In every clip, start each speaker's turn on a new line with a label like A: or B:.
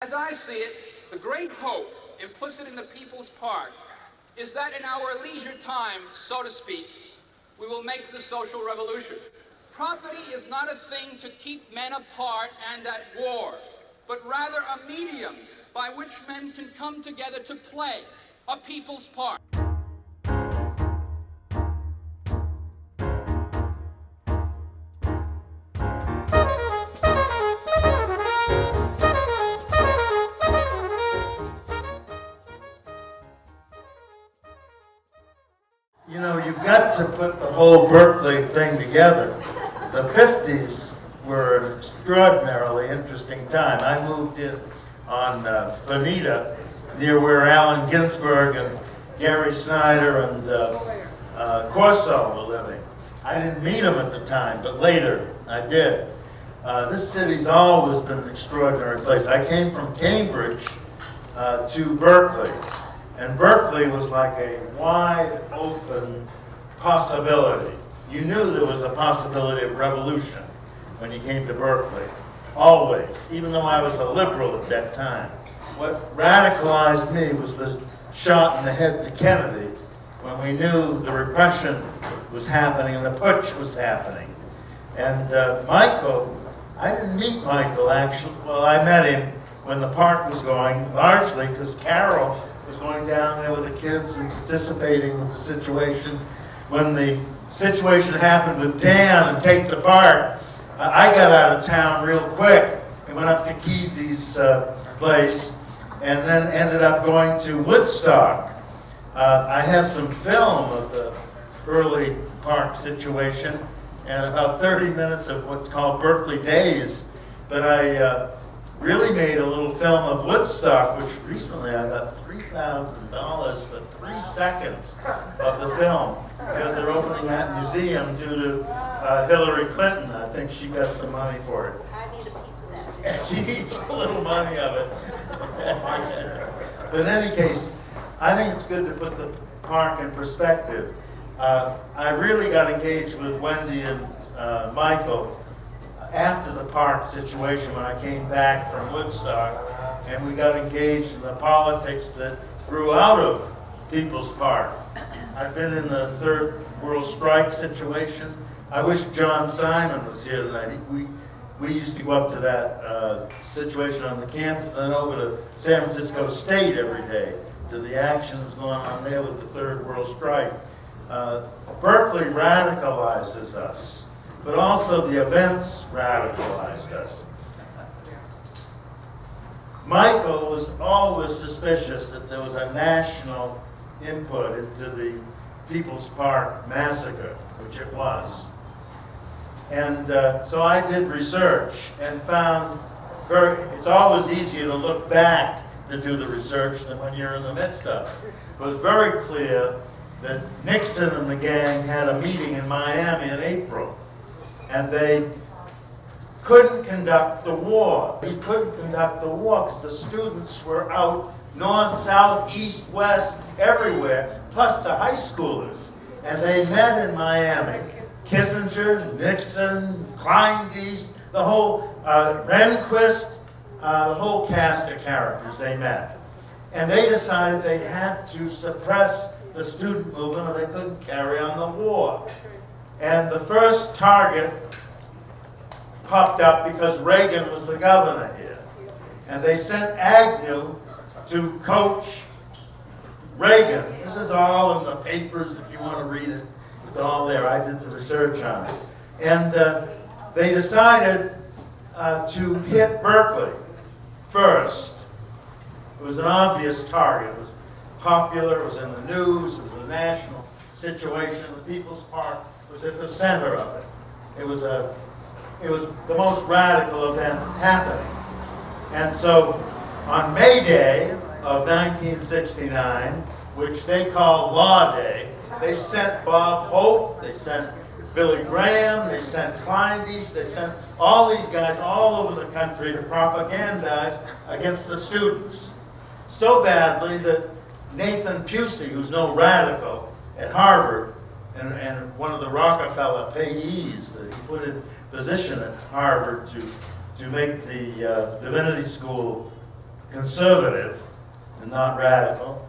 A: As I see it, the great hope implicit in the People's Park is that in our leisure time, so to speak, we will make the social revolution. Property is not a thing to keep men apart and at war, but rather a medium by which men can come together to play a people's part.
B: You know, you've got to put the whole Berkeley thing together. The 50s were an extraordinarily interesting time. I moved in on Bonita, near where Allen Ginsberg and Gary Snyder and Corso were living. I didn't meet them at the time, but later I did. This city's always been an extraordinary place. I came from Cambridge to Berkeley. And Berkeley was like a wide open possibility. You knew there was a possibility of revolution when you came to Berkeley, always, even though I was a liberal at that time. What radicalized me was the shot in the head to Kennedy when we knew the repression was happening and the putsch was happening. And Michael, I didn't meet Michael actually, well, I met him when the park was going, largely because Carol was going down there with the kids and participating with the situation. When the situation happened with Dan and Take the Park, I got out of town real quick and went up to Kesey's place and then ended up going to Woodstock. I have some film of the early park situation and about 30 minutes of what's called Berkeley Days, but I really made a little film of Woodstock, which recently I got $3,000 for 3 seconds of the film, because they're opening that museum due to Hillary Clinton. I think she got some money for it.
C: I need a piece of that.
B: And she needs a little money of it. But in any case, I think it's good to put the park in perspective. I really got engaged with Wendy and Michael after the park situation when I came back from Woodstock, and we got engaged in the politics that grew out of People's Park. I've been in the Third World Strike situation. I wish John Simon was here tonight. We used to go up to that situation on the campus, and then over to San Francisco State every day to the action that was going on there with the Third World Strike. Berkeley radicalizes us, but also the events radicalized us. Michael was always suspicious that there was a national input into the People's Park massacre, which it was. And so I did research and found it's always easier to look back to do the research than when you're in the midst of it. It was very clear that Nixon and the gang had a meeting in Miami in April, and they couldn't conduct the war. He couldn't conduct the war because the students were out north, south, east, west, everywhere, plus the high schoolers. And they met in Miami. Kissinger, Nixon, Kleindienst, the whole Rehnquist, the whole cast of characters, they met. And they decided they had to suppress the student movement or they couldn't carry on the war. And the first target popped up because Reagan was the governor here. And they sent Agnew to coach Reagan. This is all in the papers if you want to read it. It's all there. I did the research on it. And they decided to hit Berkeley first. It was an obvious target. It was popular. It was in the news. It was a national situation. The People's Park was at the center of it. It was the most radical event happening. And so on May Day of 1969, which they called Law Day, they sent Bob Hope, they sent Billy Graham, they sent Kleindienst, they sent all these guys all over the country to propagandize against the students. So badly that Nathan Pusey, who's no radical at Harvard, and one of the Rockefeller payees that he put in position at Harvard to make the divinity school conservative and not radical,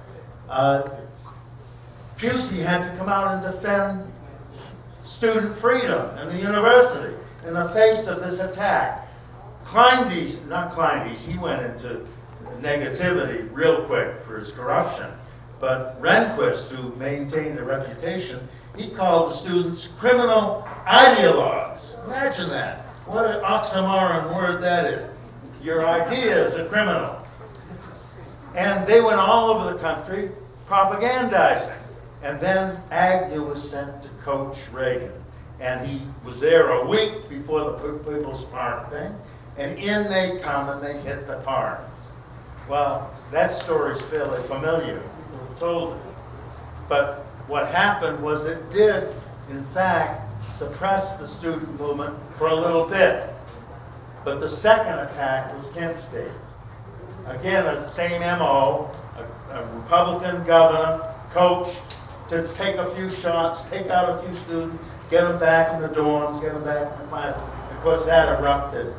B: Pusey had to come out and defend student freedom in the university in the face of this attack. Not Kleindienst, he went into negativity real quick for his corruption. But Rehnquist, who maintained a reputation, he called the students criminal ideologues. Imagine that. What an oxymoron word that is. Your idea is a criminal. And they went all over the country propagandizing. And then Agnew was sent to coach Reagan. And he was there a week before the People's Park thing. And in they come and they hit the park. Well, that story's fairly familiar. People have told it. But what happened was it did, in fact, suppress the student movement for a little bit. But the second attack was Kent State. Again, the same MO, a Republican governor, coach, to take a few shots, take out a few students, get them back in the dorms, get them back in the class. Of course, that erupted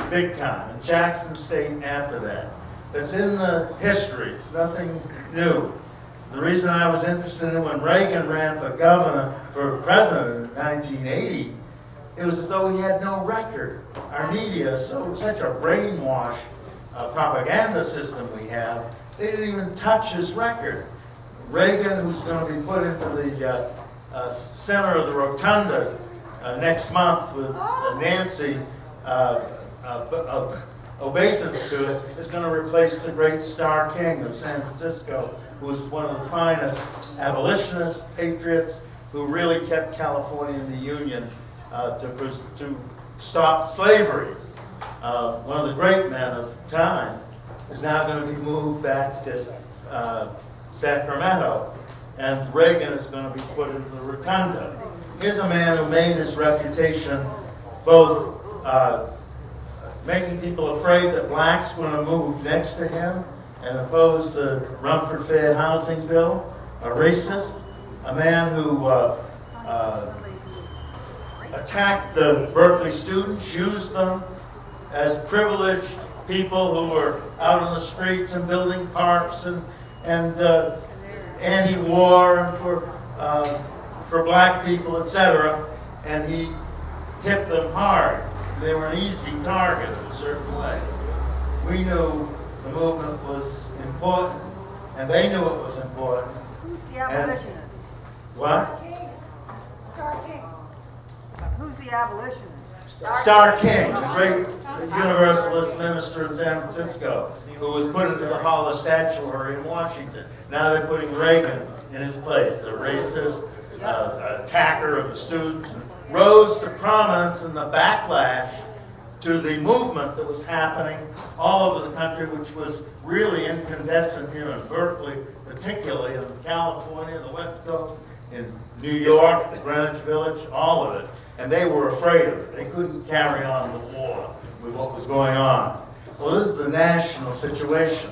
B: big time. And Jackson State after that. It's in the history. It's nothing new. The reason I was interested in when Reagan ran for governor, for president in 1980, it was as though he had no record. Our media is such a brainwash propaganda system we have, they didn't even touch his record. Reagan, who's going to be put into the center of the rotunda next month with Nancy obeisance to it, is going to replace the great Starr King of San Francisco, who was one of the finest abolitionists, patriots, who really kept California in the Union to stop slavery. One of the great men of time is now going to be moved back to Sacramento, and Reagan is going to be put into the rotunda. Here's a man who made his reputation both making people afraid that blacks were going to move next to him and oppose the Rumford Fair housing bill, a racist, a man who attacked the Berkeley students, used them as privileged people who were out on the streets and building parks and anti-war and for black people, etc. And he hit them hard. They were an easy target in a certain way. We knew the movement was important, and they knew it was important.
C: Who's the abolitionist?
B: What?
C: Starr King. Who's the abolitionist?
B: Starr King, the great Universalist minister in San Francisco, who was put into the Hall of Statuary in Washington. Now they're putting Reagan in his place, a racist, attacker of the students, and rose to prominence in the backlash to the movement that was happening all over the country, which was really incandescent here in Berkeley, particularly in California, the West Coast, in New York, the Greenwich Village, all of it. And they were afraid of it. They couldn't carry on the war with what was going on. Well, this is the national situation.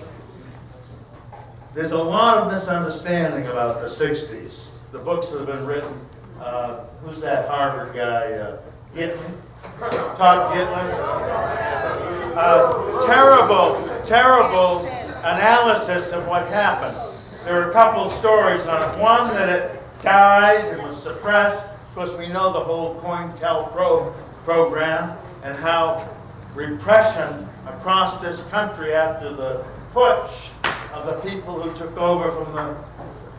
B: There's a lot of misunderstanding about the 60s. The books that have been written, who's that Harvard guy? Gitman? Todd Gitman? Terrible analysis of what happened. There are a couple stories on it. One, that it died and was suppressed. Of course, we know the whole COINTELPRO program and how repression across this country after the putsch of the people who took over from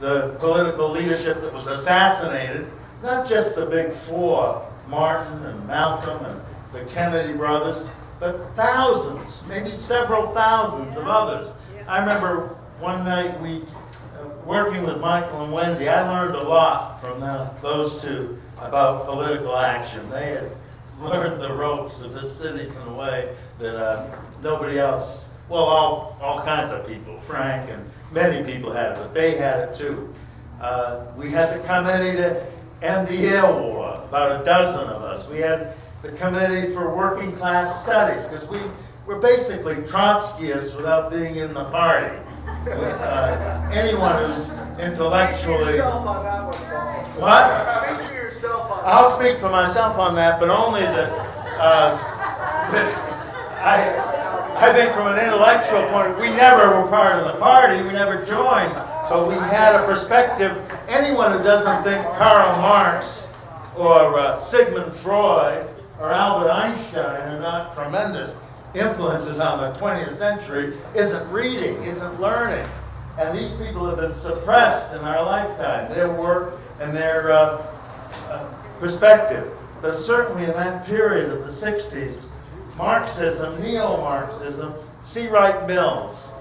B: the political leadership that was assassinated, not just the big four, Martin and Malcolm and the Kennedy brothers, but thousands, maybe several thousands of others. I remember one night working with Michael and Wendy, I learned a lot from those two about political action. They had learned the ropes of the cities in a way that nobody else, well, all kinds of people, Frank and many people had it, but they had it too. We had the committee to end the air war, about a dozen of us. We had the committee for working class studies, because we were basically Trotskyists without being in the party. Anyone who's intellectually...
D: Speak for yourself on that one, Paul.
B: What?
D: Speak for yourself on that.
B: I'll speak for myself on that, but only that I think from an intellectual point of view, we never were part of the party, we never joined, but we had a perspective. Anyone who doesn't think Karl Marx or Sigmund Freud or Albert Einstein are not tremendous influences on the 20th century isn't reading, isn't learning. And these people have been suppressed in our lifetime, their work and their perspective. But certainly in that period of the 60s, Marxism, neo-Marxism, C. Wright Mills,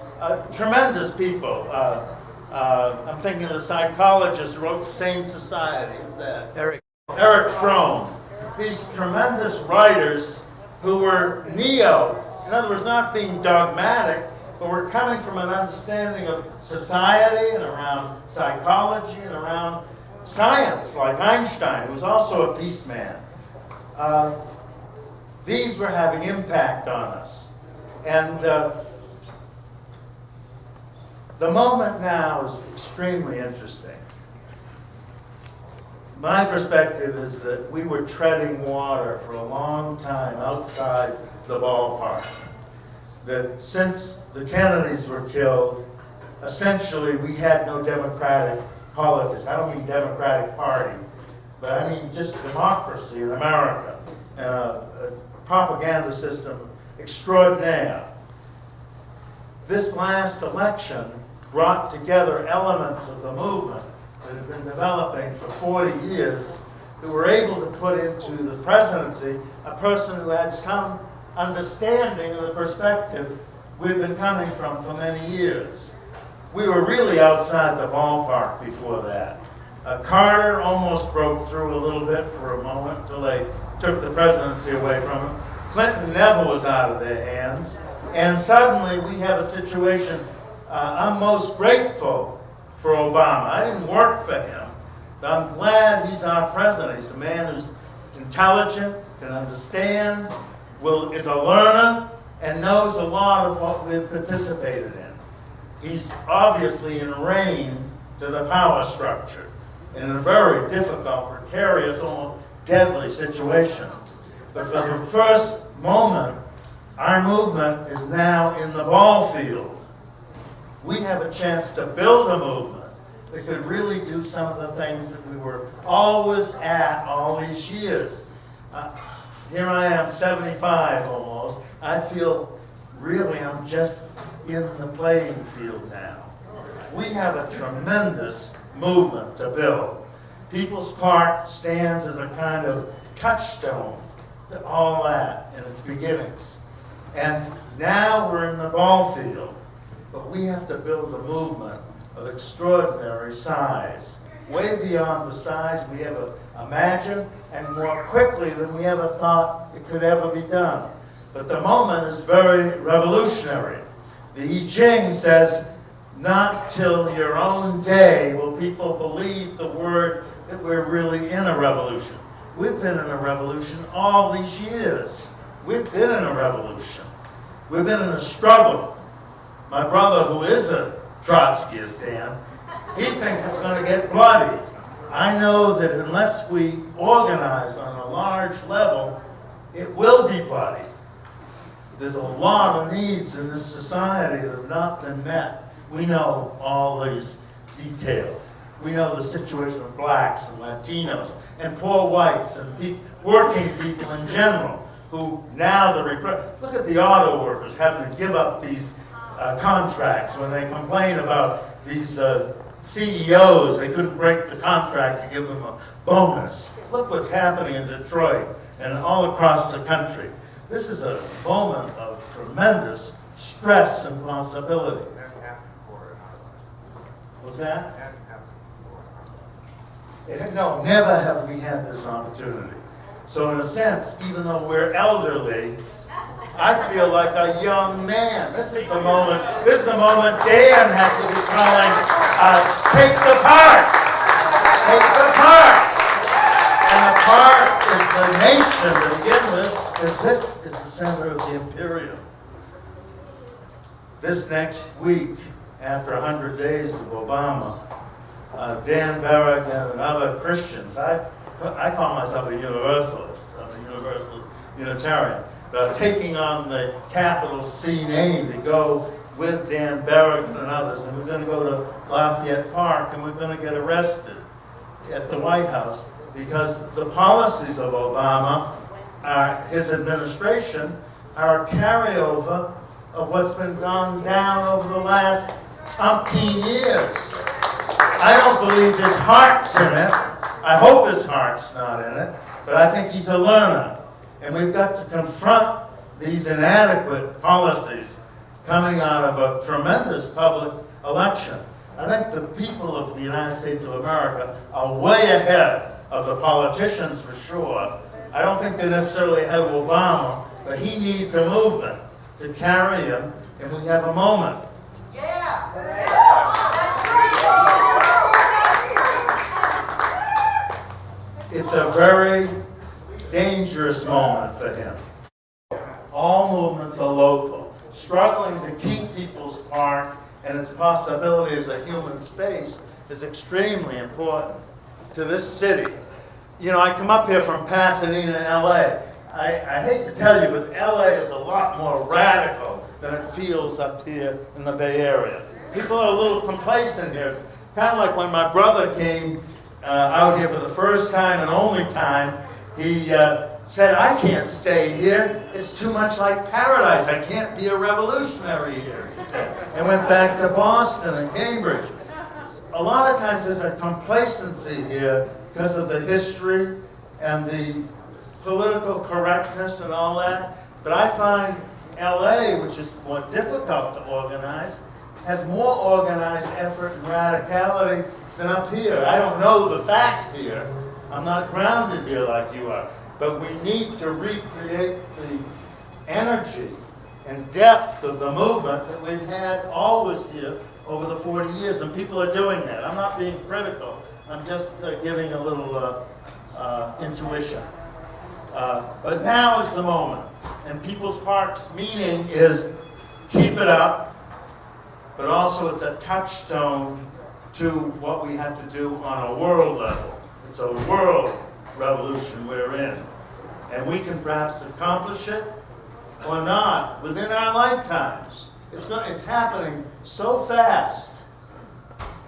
B: tremendous people. I'm thinking of the psychologist who wrote Sane Society. Who's that? Eric Fromm. These tremendous writers who were neo, in other words, not being dogmatic, but were coming from an understanding of society and around psychology and around science, like Einstein, who was also a peace man. These were having impact on us. And the moment now is extremely interesting. My perspective is that we were treading water for a long time outside the ballpark. That since the Kennedys were killed, essentially we had no democratic politics. I don't mean Democratic Party, but I mean just democracy in America and a propaganda system extraordinaire. This last election brought together elements of the movement that had been developing for 40 years who were able to put into the presidency a person who had some understanding of the perspective we've been coming from for many years. We were really outside the ballpark before that. Carter almost broke through a little bit for a moment until they took the presidency away from him. Clinton never was out of their hands. And suddenly we have a situation. I'm most grateful for Obama. I didn't work for him, but I'm glad he's our president. He's a man who's intelligent, can understand, is a learner, and knows a lot of what we've participated in. He's obviously in reign to the power structure in a very difficult, precarious, almost deadly situation. But for the first moment, our movement is now in the ball field. We have a chance to build a movement that could really do some of the things that we were always at all these years. Here I am, 75 almost. I feel really I'm just in the playing field now. We have a tremendous movement to build. People's Park stands as a kind of touchstone to all that in its beginnings. And now we're in the ball field. But we have to build a movement of extraordinary size, way beyond the size we ever imagined, and more quickly than we ever thought it could ever be done. But the moment is very revolutionary. The I Ching says, not till your own day will people believe the word that we're really in a revolution. We've been in a revolution all these years. We've been in a revolution. We've been in a struggle. My brother, who is a Trotskyist, Dan, he thinks it's going to get bloody. I know that unless we organize on a large level, it will be bloody. There's a lot of needs in this society that have not been met. We know all these details. We know the situation of blacks and Latinos and poor whites and working people in general who now look at the auto workers having to give up these contracts when they complain about these CEOs. They couldn't break the contract to give them a bonus. Look what's happening in Detroit and all across the country. This is a moment of tremendous stress and possibility. What's that? No, never have we had this opportunity. So in a sense, even though we're elderly, I feel like a young man. This is the moment Dan has to be calling, take the part. Take the part. And the part is the nation to begin with, because this is the center of the imperium. This next week, after 100 days of Obama, Dan Barrick and other Christians, I call myself a universalist. I'm a universalist Unitarian. but I'm taking on the capital C name to go with Dan Berrigan and others, and we're going to go to Lafayette Park, and we're going to get arrested at the White House because the policies of Obama, his administration, are a carryover of what's been gone down over the last umpteen years. I don't believe his heart's in it. I hope his heart's not in it, but I think he's a learner. And we've got to confront these inadequate policies coming out of a tremendous public election. I think the people of the United States of America are way ahead of the politicians for sure. I don't think they're necessarily ahead of Obama, but he needs a movement to carry him, and we have a moment.
C: Yeah.
B: It's a very dangerous moment for him. All movements are local. Struggling to keep People's Park and its possibility as a human space is extremely important to this city. You know, I come up here from Pasadena, LA. I hate to tell you, but LA is a lot more radical than it feels up here in the Bay Area. People are a little complacent here. It's kind of like when my brother came out here for the first time and only time, he said, I can't stay here. It's too much like paradise. I can't be a revolutionary here. And went back to Boston and Cambridge. A lot of times there's a complacency here because of the history and the political correctness and all that. But I find LA, which is more difficult to organize, has more organized effort and radicality than up here. I don't know the facts here. I'm not grounded here like you are. But we need to recreate the energy and depth of the movement that we've had always here over the 40 years, and people are doing that. I'm not being critical. I'm just giving a little intuition. But now is the moment, and People's Park's meaning is keep it up, but also it's a touchstone to what we have to do on a world level. It's a world revolution we're in. And we can perhaps accomplish it or not within our lifetimes. It's happening so fast.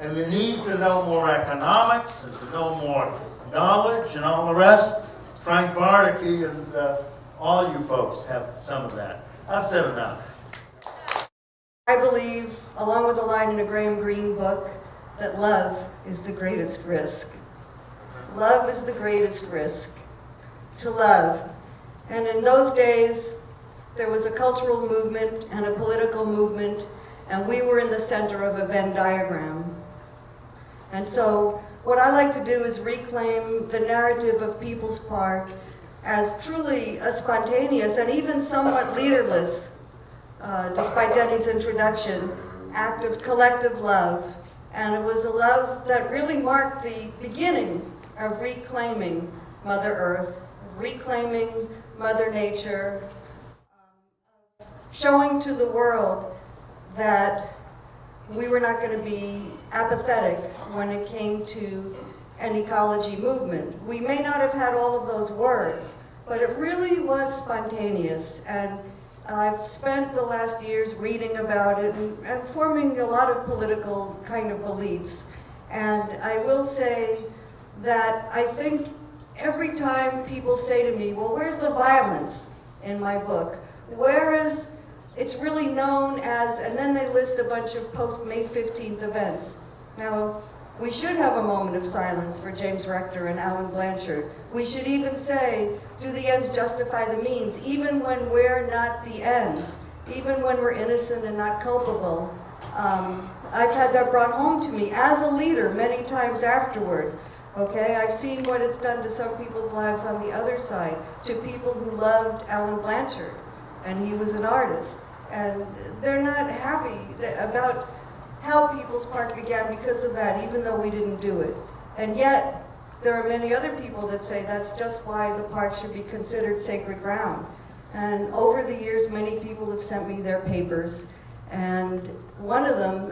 B: And we need to know more economics and to know more knowledge and all the rest. Frank Bardacke and all you folks have some of that. I've said enough.
C: I believe, along with a line in a Graham Greene book, that love is the greatest risk. Love is the greatest risk. To love. And in those days, there was a cultural movement and a political movement, and we were in the center of a Venn diagram. And so what I like to do is reclaim the narrative of People's Park as truly a spontaneous and even somewhat leaderless, despite Denny's introduction, act of collective love. And it was a love that really marked the beginning of reclaiming Mother Earth, of reclaiming Mother Nature, showing to the world that we were not going to be apathetic when it came to an ecology movement. We may not have had all of those words, but it really was spontaneous. And I've spent the last years reading about it and forming a lot of political kind of beliefs. And I will say that I think every time people say to me, well, where's the violence in my book? Where is, it's really known as, and then they list a bunch of post-May 15th events. Now, we should have a moment of silence for James Rector and Alan Blanchard. We should even say, do the ends justify the means, even when we're not the ends, even when we're innocent and not culpable. I've had that brought home to me as a leader many times afterward. Okay, I've seen what it's done to some people's lives on the other side, to people who loved Alan Blanchard, and he was an artist. And they're not happy about how People's Park began because of that, even though we didn't do it. And yet, there are many other people that say that's just why the park should be considered sacred ground. And over the years, many people have sent me their papers. And one of them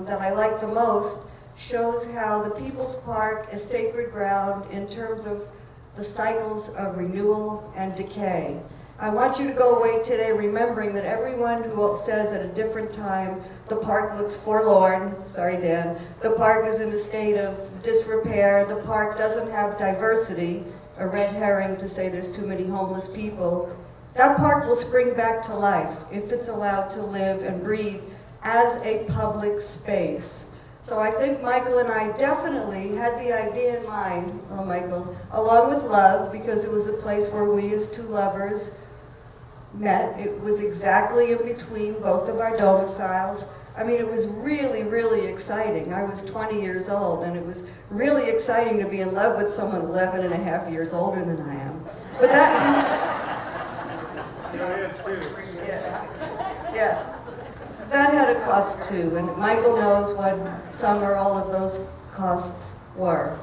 C: that I like the most shows how the People's Park is sacred ground in terms of the cycles of renewal and decay. I want you to go away today remembering that everyone who says at a different time, the park looks forlorn, sorry Dan, the park is in a state of disrepair, the park doesn't have diversity, a red herring to say there's too many homeless people, that park will spring back to life if it's allowed to live and breathe as a public space. So I think Michael and I definitely had the idea in mind, oh Michael, along with love, because it was a place where we as two lovers met. It was exactly in between both of our domiciles. I mean, it was really, really exciting. I was 20 years old, and it was really exciting to be in love with someone 11 and a half years older than I am. But yeah. That had a cost too, and Michael knows what some or all of those costs were.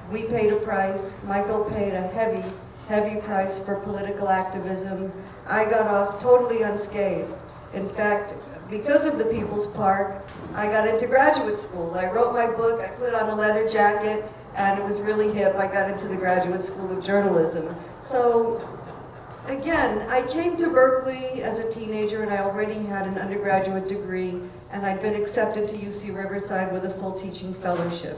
C: We paid a price. Michael paid a heavy, heavy price for political activism. I got off totally unscathed. In fact, because of the People's Park, I got into graduate school. I wrote my book, I put on a leather jacket, and it was really hip. I got into the Graduate School of Journalism. So, again, I came to Berkeley as a teenager, and I already had an undergraduate degree, and I'd been accepted to UC Riverside with a full teaching fellowship.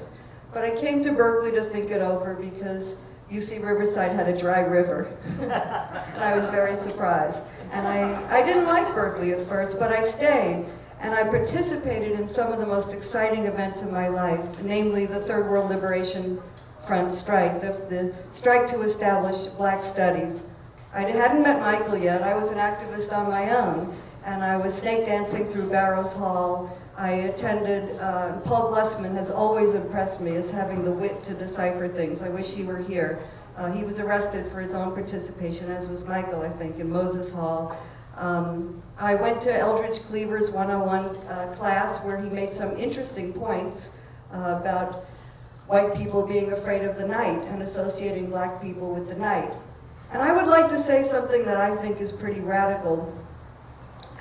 C: But I came to Berkeley to think it over because UC Riverside had a dry river. And I was very surprised. And I didn't like Berkeley at first, but I stayed. And I participated in some of the most exciting events in my life, namely the Third World Liberation Front strike, the strike to establish Black Studies. I hadn't met Michael yet. I was an activist on my own, and I was snake dancing through Barrows Hall. I attended, Paul Glusman has always impressed me as having the wit to decipher things. I wish he were here. He was arrested for his own participation, as was Michael, I think, in Moses Hall. I went to Eldridge Cleaver's 101 class where he made some interesting points about white people being afraid of the night and associating black people with the night. And I would like to say something that I think is pretty radical.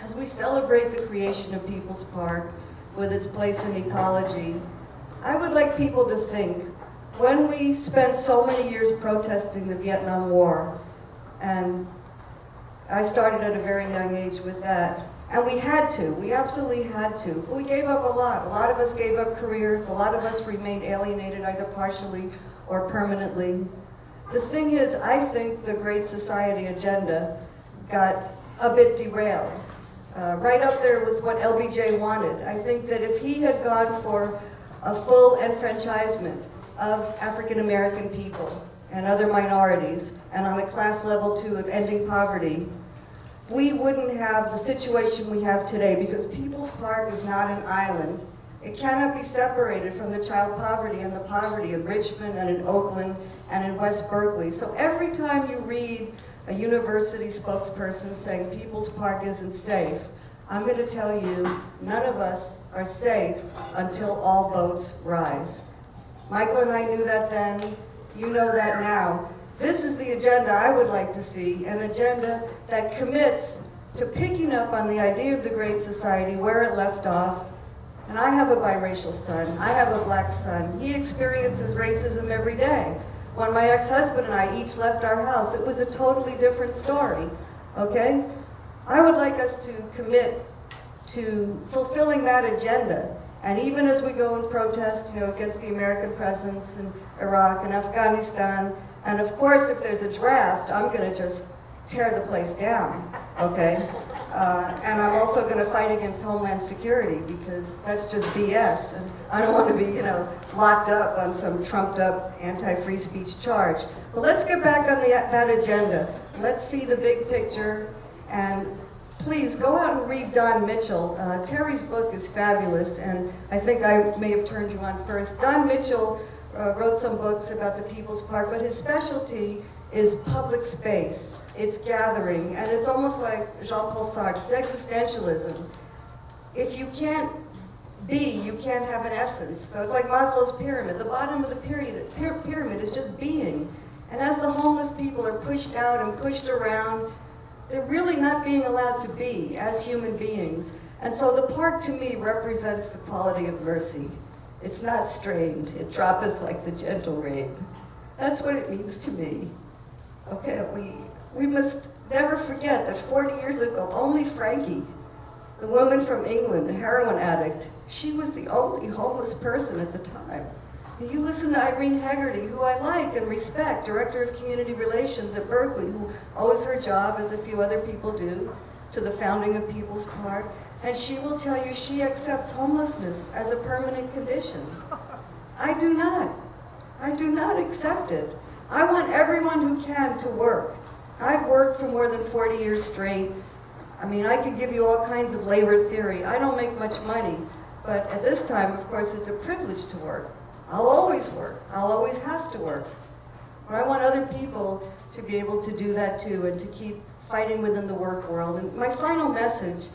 C: As we celebrate the creation of People's Park with its place in ecology, I would like people to think, when we spent so many years protesting the Vietnam War, and I started at a very young age with that, and we absolutely had to. We gave up a lot. A lot of us gave up careers, a lot of us remained alienated either partially or permanently. The thing is, I think the Great Society agenda got a bit derailed. Right up there with what LBJ wanted. I think that if he had gone for a full enfranchisement of African American people and other minorities, and on a class level too of ending poverty, we wouldn't have the situation we have today, because People's Park is not an island. It cannot be separated from the child poverty and the poverty in Richmond and in Oakland and in West Berkeley. So every time you read a university spokesperson saying People's Park isn't safe, I'm going to tell you, none of us are safe until all boats rise. Michael and I knew that then, you know that now. This is the agenda I would like to see, an agenda that commits to picking up on the idea of the Great Society where it left off. And I have a biracial son, I have a black son. He experiences racism every day. When my ex-husband and I each left our house, it was a totally different story, okay? I would like us to commit to fulfilling that agenda. And even as we go and protest, against the American presence in Iraq and Afghanistan, and of course, if there's a draft, I'm gonna just tear the place down, okay? And I'm also gonna fight against Homeland Security, because that's just BS. And I don't wanna be, locked up on some trumped up anti-free speech charge. But let's get back on that agenda. Let's see the big picture, and please go out and read Don Mitchell. Terry's book is fabulous, and I think I may have turned you on first. Don Mitchell wrote some books about the People's Park, but his specialty is public space. It's gathering, and it's almost like Jean-Paul Sartre, it's existentialism. If you can't be, you can't have an essence. So it's like Maslow's pyramid. The bottom of the pyramid is just being. And as the homeless people are pushed out and pushed around, they're really not being allowed to be as human beings. And so the park to me represents the quality of mercy. It's not strained, it droppeth like the gentle rain. That's what it means to me. Okay, we must never forget that 40 years ago, only Frankie, the woman from England, a heroin addict, she was the only homeless person at the time. And you listen to Irene Hegarty, who I like and respect, Director of Community Relations at Berkeley, who owes her job, as a few other people do, to the founding of People's Park, and she will tell you she accepts homelessness as a permanent condition. I do not. I do not accept it. I want everyone who can to work. I've worked for more than 40 years straight. I mean, I could give you all kinds of labor theory. I don't make much money, but at this time, of course, it's a privilege to work. I'll always work. I'll always have to work. But I want other people to be able to do that too and to keep fighting within the work world. And my final message,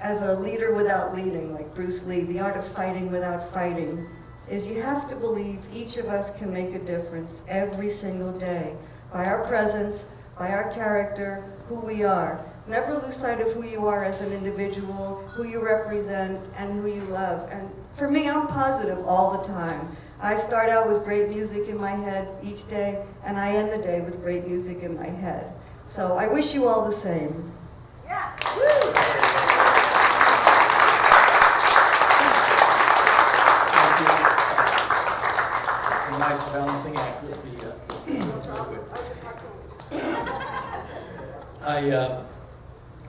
C: as a leader without leading, like Bruce Lee, the art of fighting without fighting, is you have to believe each of us can make a difference every single day by our presence, by our character, who we are. Never lose sight of who you are as an individual, who you represent, and who you love. And for me, I'm positive all the time. I start out with great music in my head each day, and I end the day with great music in my head. So I wish you all the same.
D: Yeah.
C: Woo!
E: A nice balancing act with the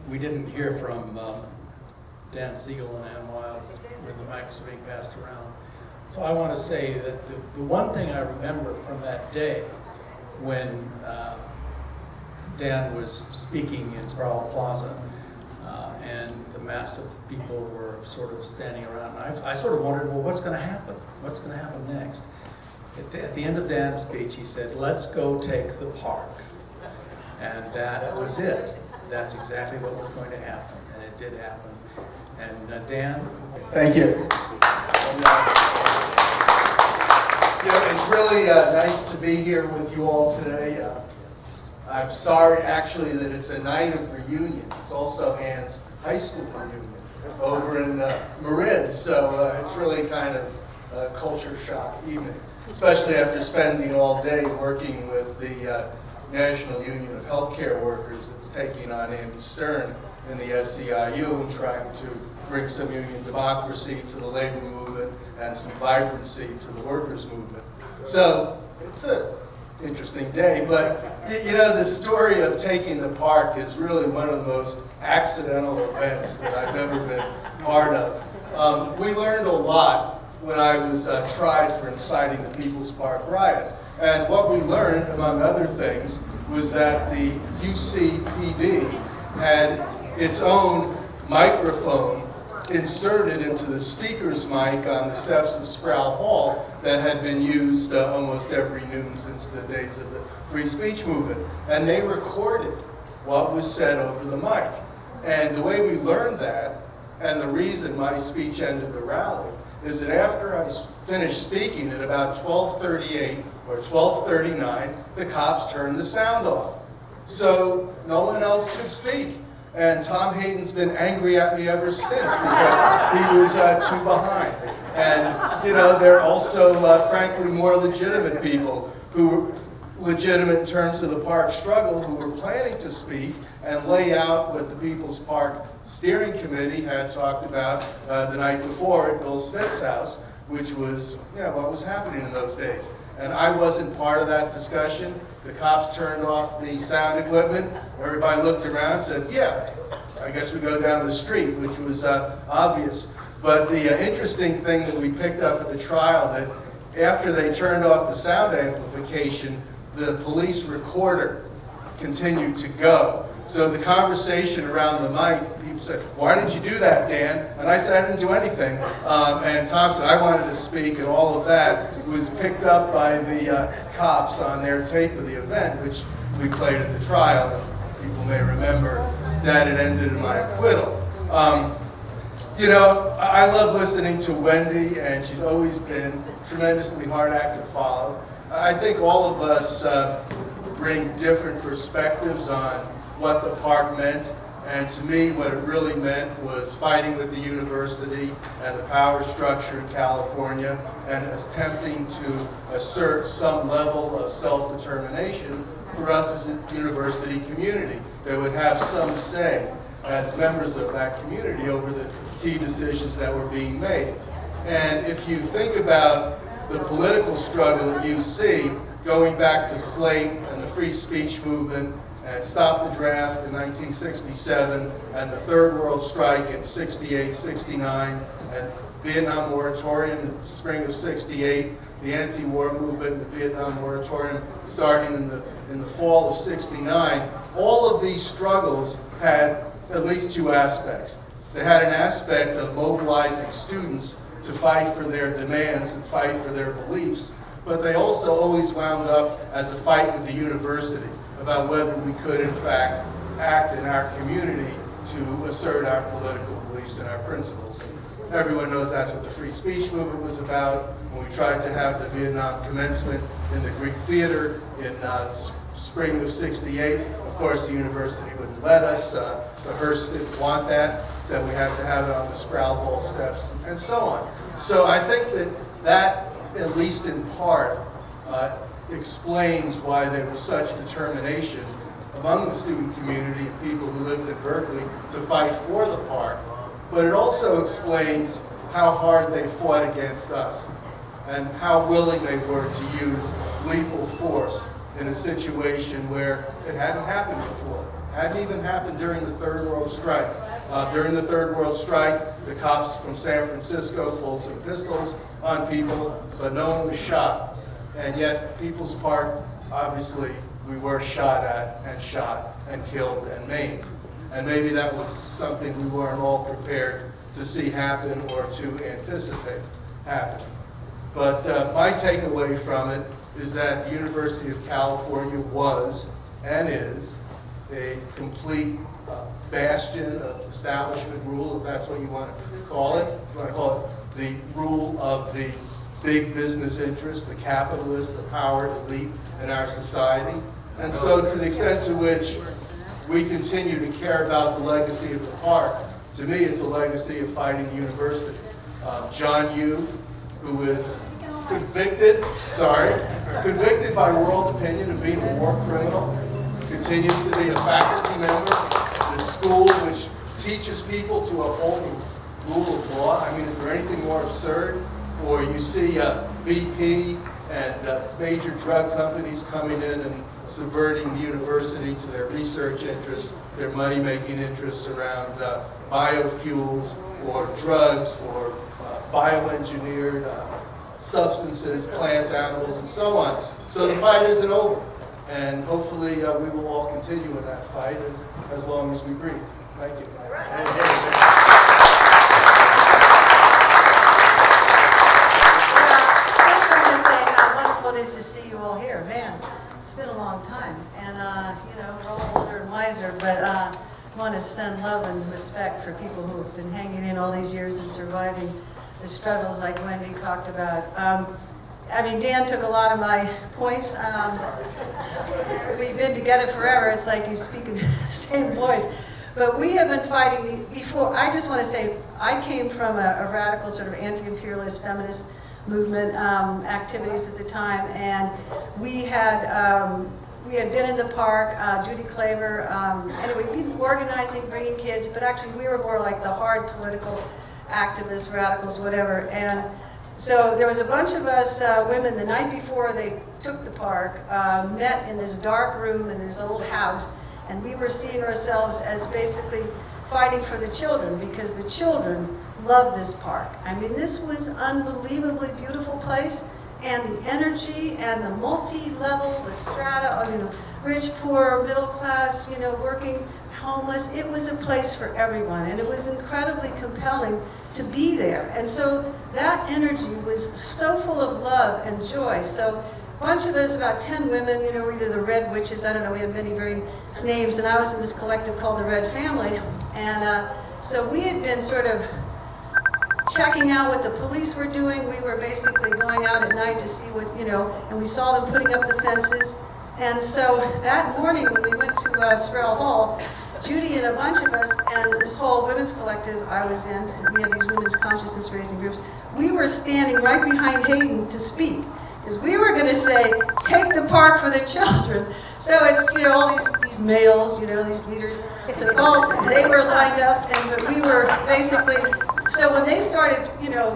E: we didn't hear from Dan Siegel and Ann Wiles when the mics were being passed around. So I want to say that the one thing I remember from that day when Dan was speaking in Sproul Plaza and the mass of people were sort of standing around, I sort of wondered, well, what's going to happen? What's going to happen next? At the end of Dan's speech, he said, let's go take the park. And that was it. That's exactly what was going to happen, and it did happen. And Dan?
D: Thank you. It's really nice to be here with you all today. I'm sorry, actually, that it's a night of reunion. It's also Ann's high school reunion over in Marin, so it's really kind of a culture shock evening, especially after spending all day working with the National Union of Healthcare Workers that's taking on Andy Stern in the SEIU and trying to bring some union democracy to the labor movement and some vibrancy to the workers' movement. So it's an interesting day, but you know, the story of taking the park is really one of the most accidental events that I've ever been part of. We learned a lot when I was tried for inciting the People's Park riot. And what we learned, among other things, was that the UCPD had its own microphone inserted into the speaker's mic on the steps of Sproul Hall that had been used almost every noon since the days of the free speech movement. And they recorded what was said over the mic. And the way we learned that, and the reason my speech ended the rally, is that after I finished speaking at about 12:38 or 12:39, the cops turned the sound off. So no one else could speak. And Tom Hayden's been angry at me ever since because he was too behind. And, you know, there are also, frankly, more legitimate people who, legitimate in terms of the park struggle, who were planning to speak and lay out what the People's Park Steering Committee had talked about the night before at Bill Smith's house, which was, you know, what was happening in those days. And I wasn't part of that discussion. The cops turned off the sound equipment. Everybody looked around and said, yeah, I guess we go down the street, which was obvious. But the interesting thing that we picked up at the trial, that after they turned off the sound amplification, the police recorder continued to go. So the conversation around the mic, people said, why did you do that, Dan? And I said, I didn't do anything. And Tom said, I wanted to speak, and all of that was picked up by the cops on their tape of the event, which we played at the trial. People may remember that it ended in my acquittal. You know, I love listening to Wendy, and she's always been a tremendously hard act to follow. I think all of us bring different perspectives on what the park meant, and to me what it really meant was fighting with the university and the power structure in California and attempting to assert some level of self-determination for us as a university community that would have some say as members of that community over the key decisions that were being made. And if you think about the political struggle that you see going back to Slate and the free speech movement and Stop the Draft in 1967 and the Third World Strike in 68, 69 and Vietnam moratorium in the spring of 68, the anti-war movement, the Vietnam moratorium starting in the fall of 69, all of these struggles had at least two aspects. They had an aspect of mobilizing students to fight for their demands and fight for their beliefs, but they also always wound up as a fight with the university about whether we could in fact act in our community to assert our political beliefs and our principles. And everyone knows that's what the free speech movement was about. When we tried to have the Vietnam commencement in the Greek Theater in spring of 68, of course the university wouldn't let us. The Hearst didn't want that, said we had to have it on the Sproul Hall steps, and so on. So I think that at least in part, explains why there was such determination among the student community and people who lived in Berkeley to fight for the park. But it also explains how hard they fought against us and how willing they were to use lethal force in a situation where it hadn't happened before. Hadn't even happened during the Third World Strike. During the Third World Strike, the cops from San Francisco pulled some pistols on people, but no one was shot. And yet, People's Park, obviously, we were shot at and killed and maimed. And maybe that was something we weren't all prepared to see happen or to anticipate happen. But my takeaway from it is that the University of California was and is a complete bastion of establishment rule, if that's what you want to call it. You want to call it the rule of the big business interests, the capitalists, the power elite in our society. And so to the extent to which we continue to care about the legacy of the park, to me it's a legacy of fighting the university. John Yoo, who is convicted by world opinion of being a war criminal, continues to be a faculty member in a school which teaches people to uphold the rule of law. I mean, is there anything more absurd? Or you see BP and major drug companies coming in and subverting the university to their research interests, their money-making interests around biofuels or drugs or bioengineered substances, plants, animals, and so on. So the fight isn't over. And hopefully we will all continue in that fight as long as we breathe. Thank you.
F: First I'm going to say how wonderful it is to see you all here. Man, it's been a long time. And, we're all older and wiser, but I want to send love and respect for people who have been hanging in all these years and surviving the struggles like Wendy talked about. Dan took a lot of my points. We've been together forever. It's like you speak in the same voice. But we have been fighting before. I just want to say, I came from a radical sort of anti-imperialist feminist movement activities at the time, and we had been in the park, Judy Claver, anyway, we'd been organizing, bringing kids, but actually we were more like the hard political activists, radicals, whatever. And so there was a bunch of us women the night before they took the park, met in this dark room in this old house, and we were seeing ourselves as basically fighting for the children, because the children love this park. I mean, this was an unbelievably beautiful place, and the energy and the multi-level, the strata, rich, poor, middle class, working, homeless, it was a place for everyone, and it was incredibly compelling to be there. And so that energy was so full of love and joy. So a bunch of us, about 10 women, we're either the Red Witches, I don't know, we have many various names, and I was in this collective called the Red Family. And so we had been sort of checking out what the police were doing. We were basically going out at night to see what, and we saw them putting up the fences. And so that morning when we went to Sproul Hall, Judy and a bunch of us, and this whole women's collective I was in, we have these women's consciousness raising groups, we were standing right behind Hayden to speak. is we were going to say, take the park for the children. So it's, you know, all these males, you know, these leaders, so all, they were lined up, and but we were basically, so when they started, you know,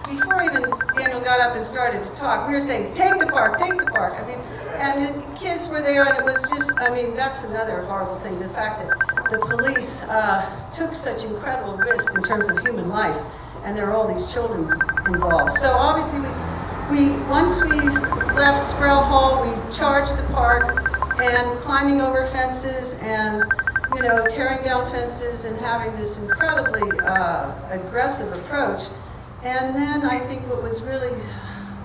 F: before even Daniel got up and started to talk, we were saying, take the park, take the park. I mean, and the kids were there, and it was just, I mean, that's another horrible thing, the fact that the police took such incredible risk in terms of human life, and there are all these children involved. So obviously, once we left Sproul Hall, we charged the park, and climbing over fences, and you know, tearing down fences, and having this incredibly aggressive approach. And then I think what was really,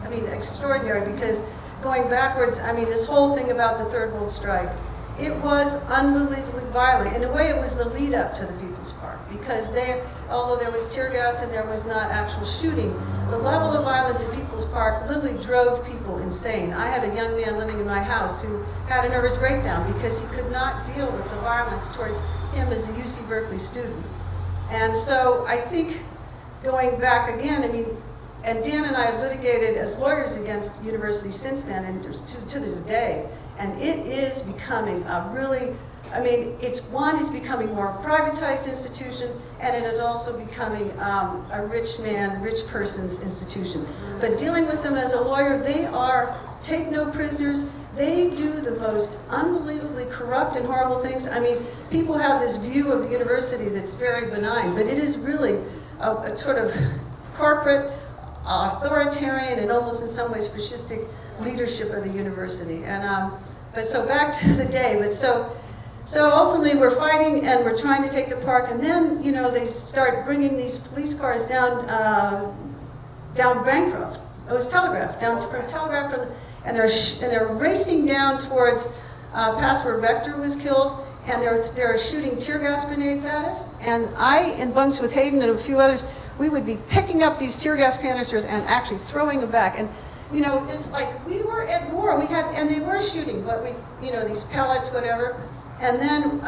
F: I mean, extraordinary, because going backwards, I mean, this whole thing about the Third World Strike, it was unbelievably violent. In a way, it was the lead up to the People's Park, because although there was tear gas and there was not actual shooting, the level of violence at People's Park literally drove people insane. I had a young man living in my house who had a nervous breakdown because he could not deal with the violence towards him as a UC Berkeley student. And so I think, going back again, I mean, and Dan and I have litigated as lawyers against universities since then, and to this day, and it is becoming a really, I mean, it's becoming more privatized institution, and it is also becoming a rich person's institution. But dealing with them as a lawyer, they take no prisoners. They do the most unbelievably corrupt and horrible things. I mean, people have this view of the university that's very benign, but it is really a sort of corporate, authoritarian, and almost in some ways fascistic leadership of the university. And but so back to the day. But so ultimately we're fighting, and we're trying to take the park, and then you know they start bringing these police cars down Bancroft. It was Telegraph, from Telegraph, and they're racing down towards past where Rector was killed. And they're shooting tear gas grenades at us. And I, in bunks with Hayden and a few others, we would be picking up these tear gas canisters and actually throwing them back. And, you know, just like we were at war, and they were shooting, but you know, these pellets, whatever. And then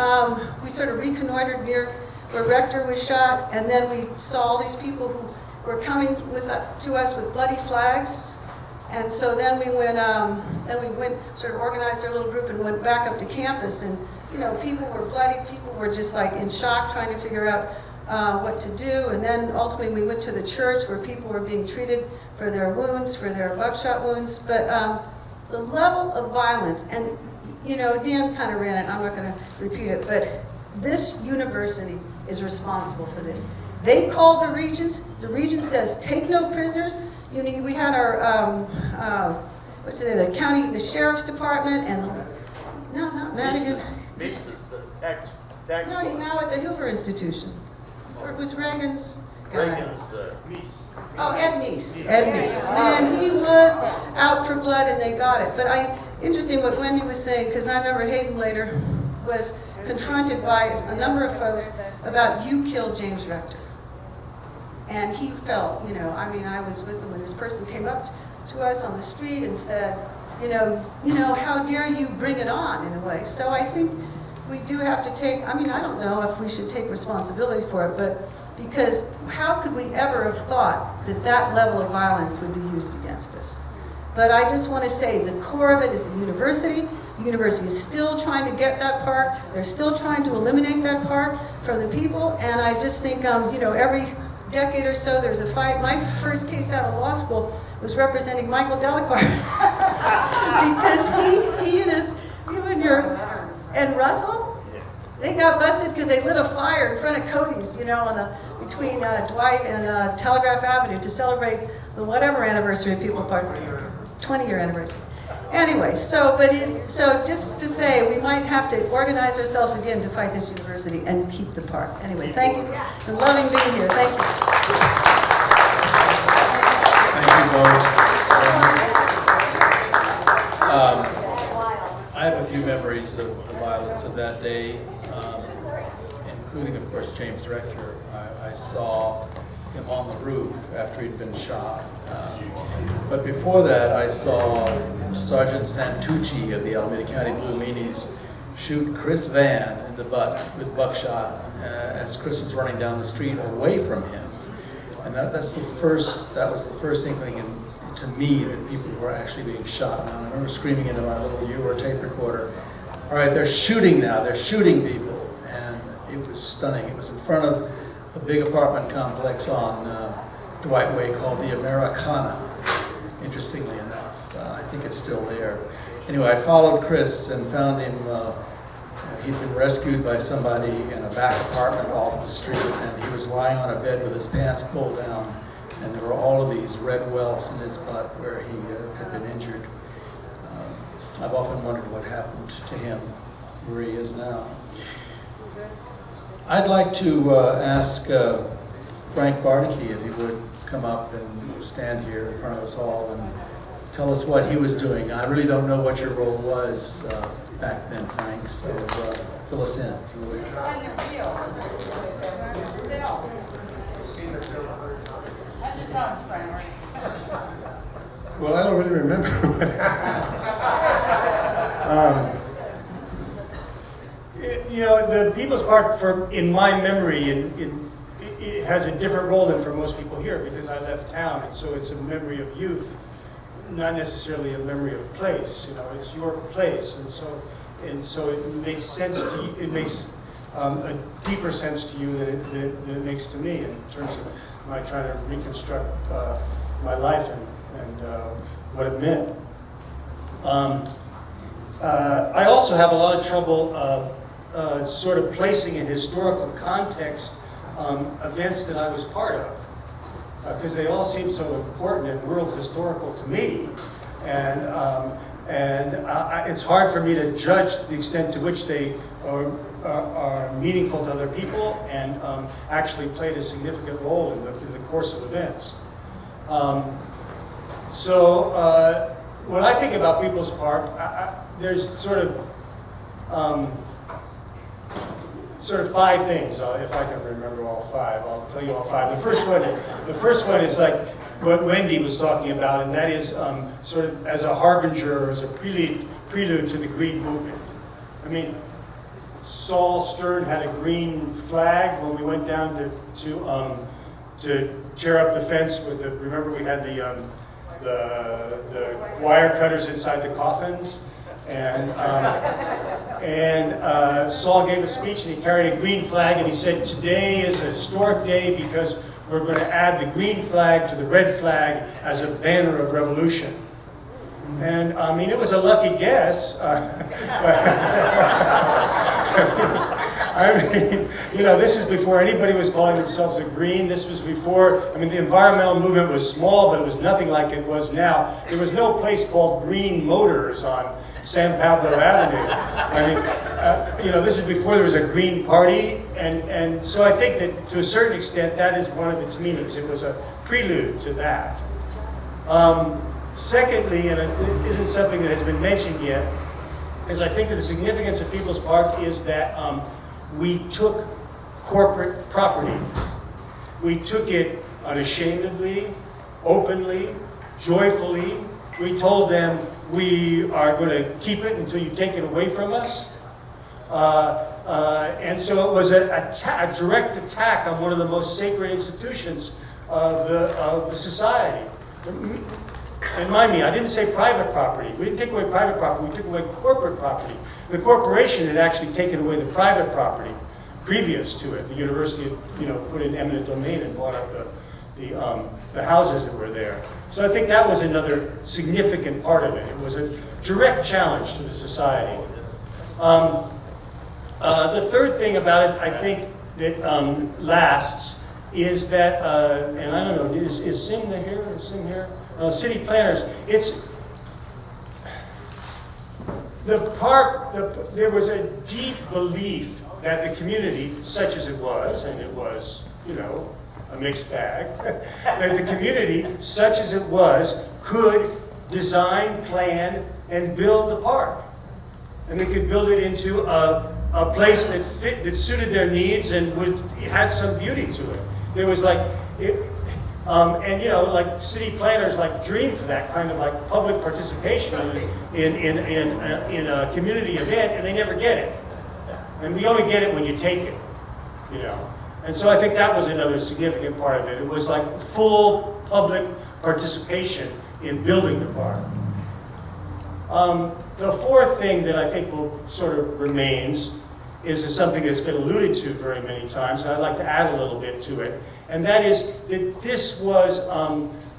F: we sort of reconnoitered near where Rector was shot, and then we saw all these people who were coming to us with bloody flags. And so then we went, sort of organized our little group and went back up to campus, and you know, people were bloody, people were just like in shock trying to figure out what to do. And then ultimately we went to the church where people were being treated for their wounds, for their buckshot wounds. But the level of violence, and you know, Dan kind of ran it, I'm not going to repeat it, but this university is responsible for this. They called the regents says, take no prisoners. You know, we had our, the county, the sheriff's department, and, no, not Madigan.
B: Mises, tax.
F: No, he's now at the Hoover Institution. Or it was Reagan's guy.
B: Reagan's
F: Oh, Ed Meese. Ed Meese. And he was out for blood, and they got it. But interesting what Wendy was saying, because I remember Hayden later was confronted by a number of folks about, you killed James Rector. And he felt, you know, I mean, I was with him when this person came up to us on the street and said, you know, how dare you bring it on, in a way. So I think we do have to take, I mean, I don't know if we should take responsibility for it, but because how could we ever have thought that that level of violence would be used against us? But I just want to say the core of it is the university. The university is still trying to get that park. They're still trying to eliminate that park from the people. And I just think, you know, every decade or so there's a fight. My first case out of law school was representing Michael Delacour because and Russell, they got busted because they lit a fire in front of Cody's, you know, between Dwight and Telegraph Avenue to celebrate the whatever anniversary of People Park, 20-year anniversary. Anyway, so just to say, we might have to organize ourselves again to fight this university and keep the park. Anyway, thank you. I'm loving being here. Thank you.
E: Thank you both. I have a few memories of the violence of that day, including, of course, James Rector. I saw him on the roof after he'd been shot. But before that, I saw Sergeant Santucci of the Alameda County Blue Meanies shoot Chris Van in the butt with buckshot as Chris was running down the street away from him. And that was the first inkling to me that people were actually being shot. And I remember screaming into my little Euro tape recorder, all right, they're shooting now, they're shooting people. And it was stunning. It was in front of a big apartment complex on Dwight Way called the Americana, interestingly enough. I think it's still there. Anyway, I followed Chris and found him. He'd been rescued by somebody in a back apartment off the street, and he was lying on a bed with his pants pulled down, and there were all of these red welts in his butt where he had been injured. I've often wondered what happened to him, where he is now. I'd like to ask Frank Barneke if he would come up and stand here in front of us all and tell us what he was doing. I really don't know what your role was back then, Frank, so fill us in.
G: Well, I don't really remember what happened. You know, the People's Park, in my memory, it has a different role than for most people here because I left town, and so it's a memory of youth, not necessarily a memory of place. You know, it's your place, and so it makes sense to you. It makes a deeper sense to you than it makes to me in terms of my trying to reconstruct my life and what it meant. I also have a lot of trouble sort of placing in historical context events that I was part of, because they all seem so important and world historical to me, and it's hard for me to judge the extent to which they are meaningful to other people and actually played a significant role in the course of events. So when I think about People's Park, there's sort of five things. If I can remember all five, I'll tell you all five. The first one is like what Wendy was talking about, and that is sort of as a harbinger, or as a prelude to the Green Movement. I mean, Saul Stern had a green flag when we went down to tear up the fence with the. Remember, we had the wire cutters inside the coffins, and Saul gave a speech, and he carried a green flag, and he said, "Today is a historic day because we're going to add the green flag to the red flag as a banner of revolution." And I mean, it was a lucky guess. I mean, you know, this is before anybody was calling themselves a green. This was before, I mean, the environmental movement was small, but it was nothing like it was now. There was no place called Green Motors on San Pablo Avenue. I mean, you know, this is before there was a Green Party, and so I think that to a certain extent that is one of its meanings. It was a prelude to that. Secondly, and it isn't something that has been mentioned yet, is I think that the significance of People's Park is that we took corporate property. We took it unashamedly, openly, joyfully. We told them we are going to keep it until you take it away from us. And so it was a direct attack on one of the most sacred institutions of the society. And mind me, I didn't say private property. We didn't take away private property, we took away corporate property. The corporation had actually taken away the private property previous to it. The university had, you know, put in eminent domain and bought up the houses that were there. So I think that was another significant part of it. It was a direct challenge to the society. The third thing about it, I think, that lasts is that, and I don't know, is Sim here? Is Sim here? City planners. It's the park. There was a deep belief that the community, such as it was, and it was, you know, a mixed bag, that the community, such as it was, could design, plan, and build the park, and they could build it into a place that suited their needs and had some beauty to it. There was like. And you know, like city planners like dream for that kind of like public participation in a community event, and they never get it. And we only get it when you take it, you know. And so I think that was another significant part of it. It was like full public participation in building the park. The fourth thing that I think will sort of remains is something that's been alluded to very many times, and I'd like to add a little bit to it, and that is that this was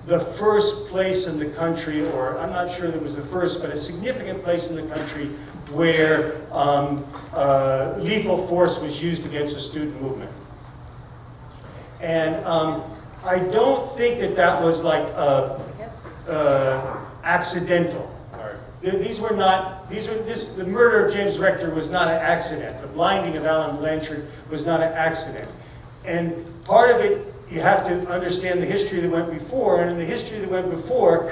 G: the first place in the country, or I'm not sure that it was the first, but a significant place in the country where lethal force was used against the student movement. And I don't think that that was like accidental. The murder of James Rector was not an accident. The blinding of Alan Blanchard was not an accident. And part of it, you have to understand the history that went before, and in the history that went before,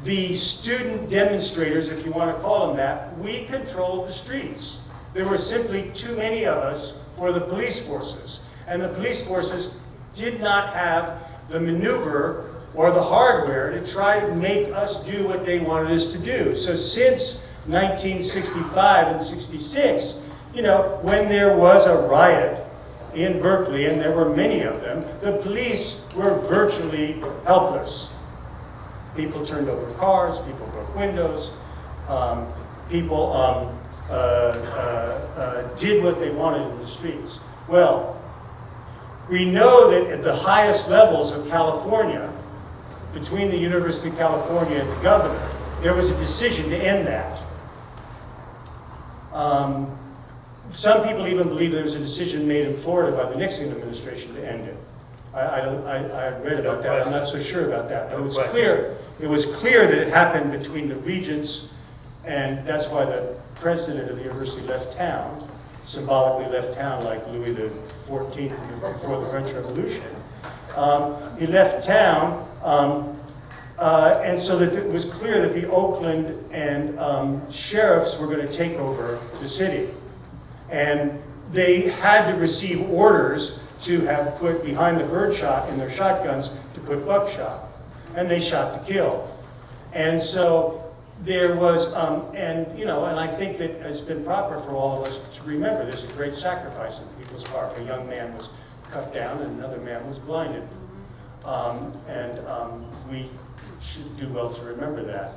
G: the student demonstrators, if you want to call them that, we controlled the streets. There were simply too many of us for the police forces. And the police forces did not have the maneuver or the hardware to try to make us do what they wanted us to do. So since 1965 and 66, you know, when there was a riot in Berkeley, and there were many of them, the police were virtually helpless. People turned over cars, people broke windows, people did what they wanted in the streets. Well, we know that at the highest levels of California, between the University of California and the governor, there was a decision to end that. Some people even believe there was a decision made in Florida by the Nixon administration to end it. I read about that. I'm not so sure about that. But it was clear. It was clear that it happened between the regents, and that's why the president of the university left town, symbolically left town like Louis XIV before the French Revolution. He left town, and so that it was clear that the Oakland and sheriffs were going to take over the city. And they had to receive orders to have put behind the birdshot in their shotguns to put buckshot. And they shot to kill. And so there was, and I think that it's been proper for all of us to remember there's a great sacrifice in People's Park. A young man was cut down and another man was blinded. We should do well to remember that.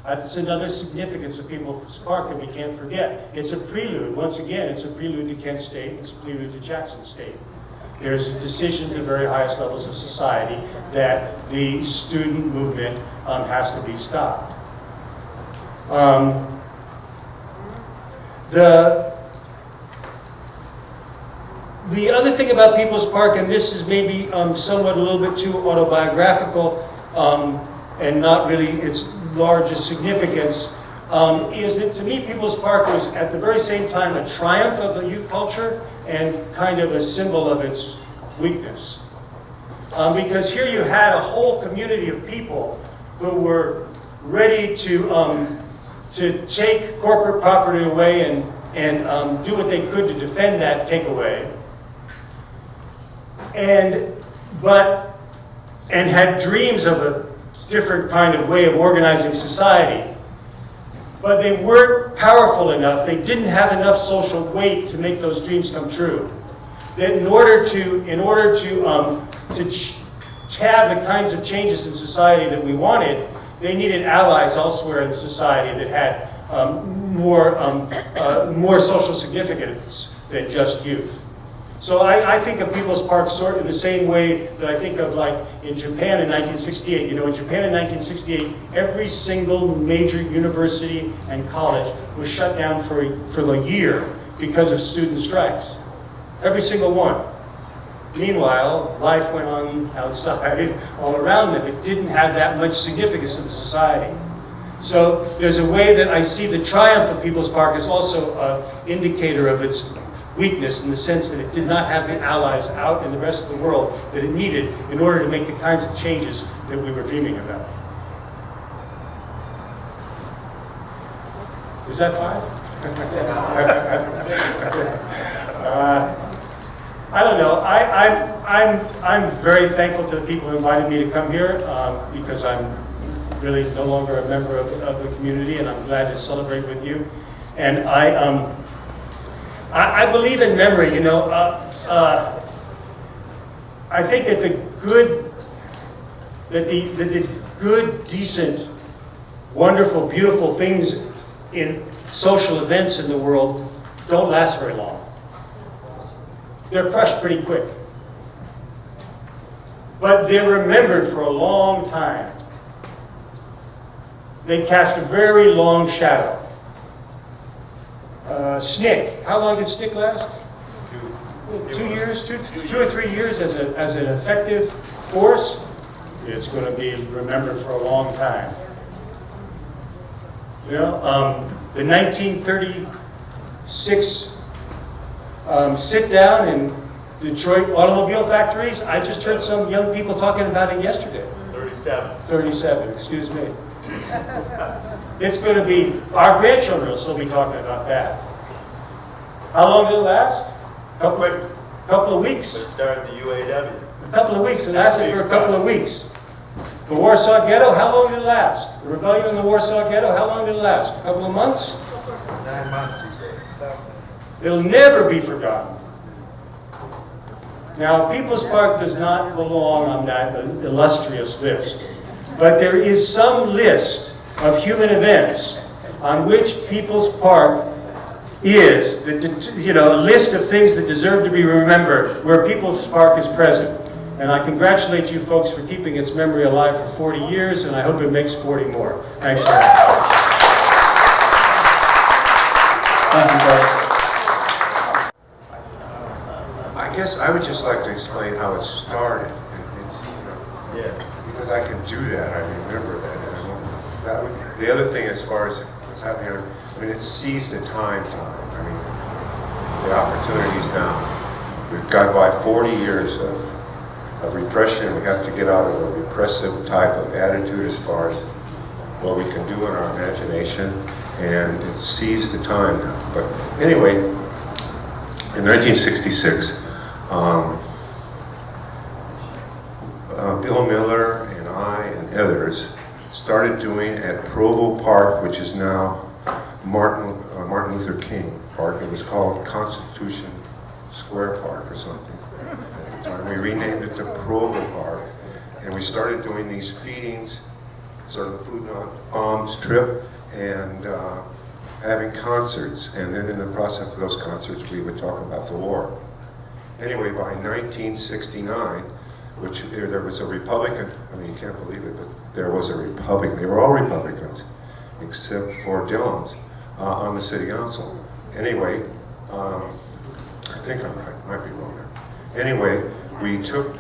G: That's another significance of People's Park that we can't forget. It's a prelude, once again, it's a prelude to Kent State, it's a prelude to Jackson State. There's a decision at the very highest levels of society that the student movement has to be stopped. The other thing about People's Park, and this is maybe somewhat a little bit too autobiographical and not really its largest significance, is that to me People's Park was at the very same time a triumph of the youth culture and kind of a symbol of its weakness. Because here you had a whole community of people who were ready to take corporate property away and do what they could to defend that takeaway. And had dreams of a different kind of way of organizing society. But they weren't powerful enough, they didn't have enough social weight to make those dreams come true. That in order to have the kinds of changes in society that we wanted, they needed allies elsewhere in society that had more social significance than just youth. So I think of People's Park sort of in the same way that I think of like in Japan in 1968. You know, in Japan in 1968, every single major university and college was shut down for a year because of student strikes. Every single one. Meanwhile, life went on outside all around them. It didn't have that much significance in society. So there's a way that I see the triumph of People's Park as also an indicator of its weakness in the sense that it did not have the allies out in the rest of the world that it needed in order to make the kinds of changes that we were dreaming about. Is that 5? I don't know. I'm very thankful to the people who invited me to come here because I'm really no longer a member of the community, and I'm glad to celebrate with you. And I believe in memory, you know. I think that the good that the good, decent, wonderful, beautiful things in social events in the world don't last very long. They're crushed pretty quick. But they're remembered for a long time. They cast a very long shadow. SNCC, how long did SNCC last? 2 years, two or 3 years as an effective force. It's going to be remembered for a long time. You know, the 1936 sit down in Detroit automobile factories. I just heard some young people talking about it yesterday. 37, excuse me. It's going to be, our grandchildren will still be talking about that. How long did it last? Couple of weeks.
H: Started the UAW.
G: A couple of weeks. It lasted for a couple of weeks. The Warsaw Ghetto, how long did it last? The rebellion in the Warsaw Ghetto, how long did it last? A couple of months?
H: 9 months, he said.
G: It'll never be forgotten. Now, People's Park does not belong on that illustrious list, but there is some list of human events on which People's Park is, you know, a list of things that deserve to be remembered where People's Park is present. And I congratulate you folks for keeping its memory alive for 40 years, and I hope it makes 40 more. Thanks for that. Thank you, folks.
I: I guess I would just like to explain how it started. Because I can do that, I remember that. The other thing as far as what's happening here, I mean, it seized the time. I mean, the opportunities now. We've got about 40 years of repression. We have to get out of a repressive type of attitude as far as what we can do in our imagination, and it seized the time now. But anyway, in 1966, Bill Miller and I and others started doing at Provo Park, which is now Martin Luther King Park. It was called Constitution Square Park or something at the time. We renamed it to Provo Park, and we started doing these feedings, sort of the Food Not Bombs trip, and having concerts. And then in the process of those concerts, we would talk about the war. Anyway, by 1969, which there was a Republican, I mean, you can't believe it, but there was a Republican. They were all Republicans, except for Dillon's, on the city council. Anyway, I think I'm right, might be wrong there. Anyway, we took,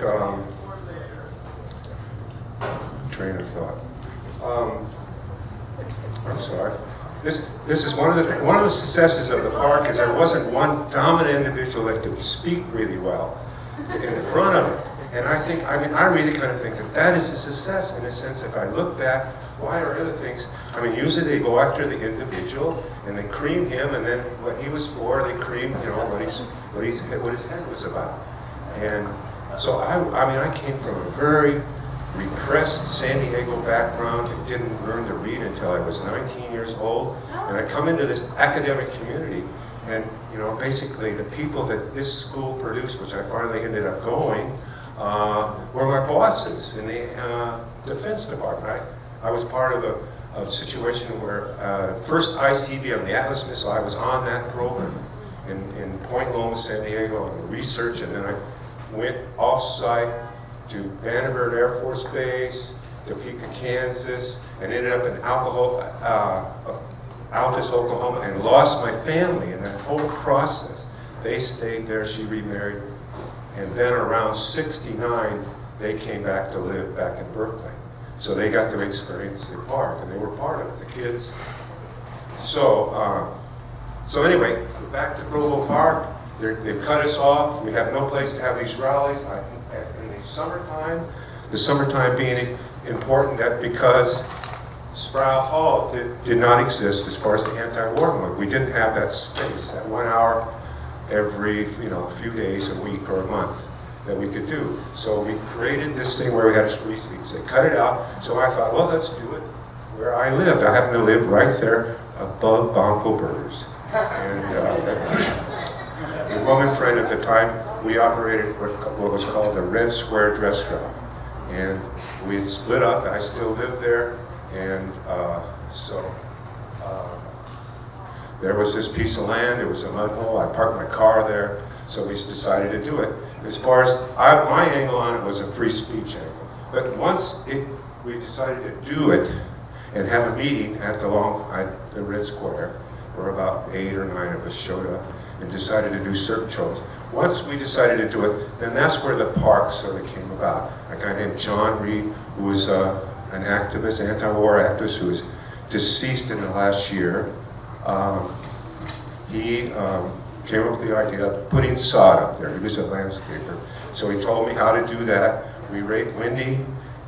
I: train of thought. I'm sorry. This is one of the successes of the park is there wasn't one dominant individual that could speak really well in front of it. And I really kind of think that is a success in a sense. If I look back, why are other things? I mean, usually they go after the individual and they cream him, and then what he was for, they cream, you know, what his head was about. And so I came from a very repressed San Diego background and didn't learn to read until I was 19 years old. And I come into this academic community, and you know, basically the people that this school produced, which I finally ended up going, were my bosses in the Defense Department. I was part of a situation where first ICBM, the Atlas missile, I was on that program in Point Loma, San Diego, on research, and then I went off-site to Vandenberg Air Force Base, Topeka, Kansas, and ended up in Altus, Oklahoma, and lost my family in that whole process. They stayed there, she remarried, and then around 69, they came back to live back in Berkeley. So they got to experience the park, and they were part of it, the kids. So anyway, back to Provo Park. They've cut us off. We have no place to have these rallies. In the summertime being important, that because Sproul Hall did not exist as far as the anti-war movement. We didn't have that space, that 1 hour every few days, a week, or a month that we could do. So we created this thing where we had free speech. They cut it out. So I thought, well, let's do it where I lived. I happened to live right there above Bonko Burgers. And a woman friend at the time, we operated what was called the Red Square Dress Shop. and we had split up. I still lived there, and there was this piece of land. It was a mud hole. I parked my car there, so we decided to do it. As far as my angle on it was a free speech angle, but once we decided to do it and have a meeting at the Red Square, where about 8 or 9 of us showed up and decided to do certain shows. Once we decided to do it, then that's where the park sort of came about. A guy named John Reed, who was an activist, anti-war activist, who was deceased in the last year. He came up with the idea of putting sod up there. He was a landscaper. So he told me how to do that. We raised Wendy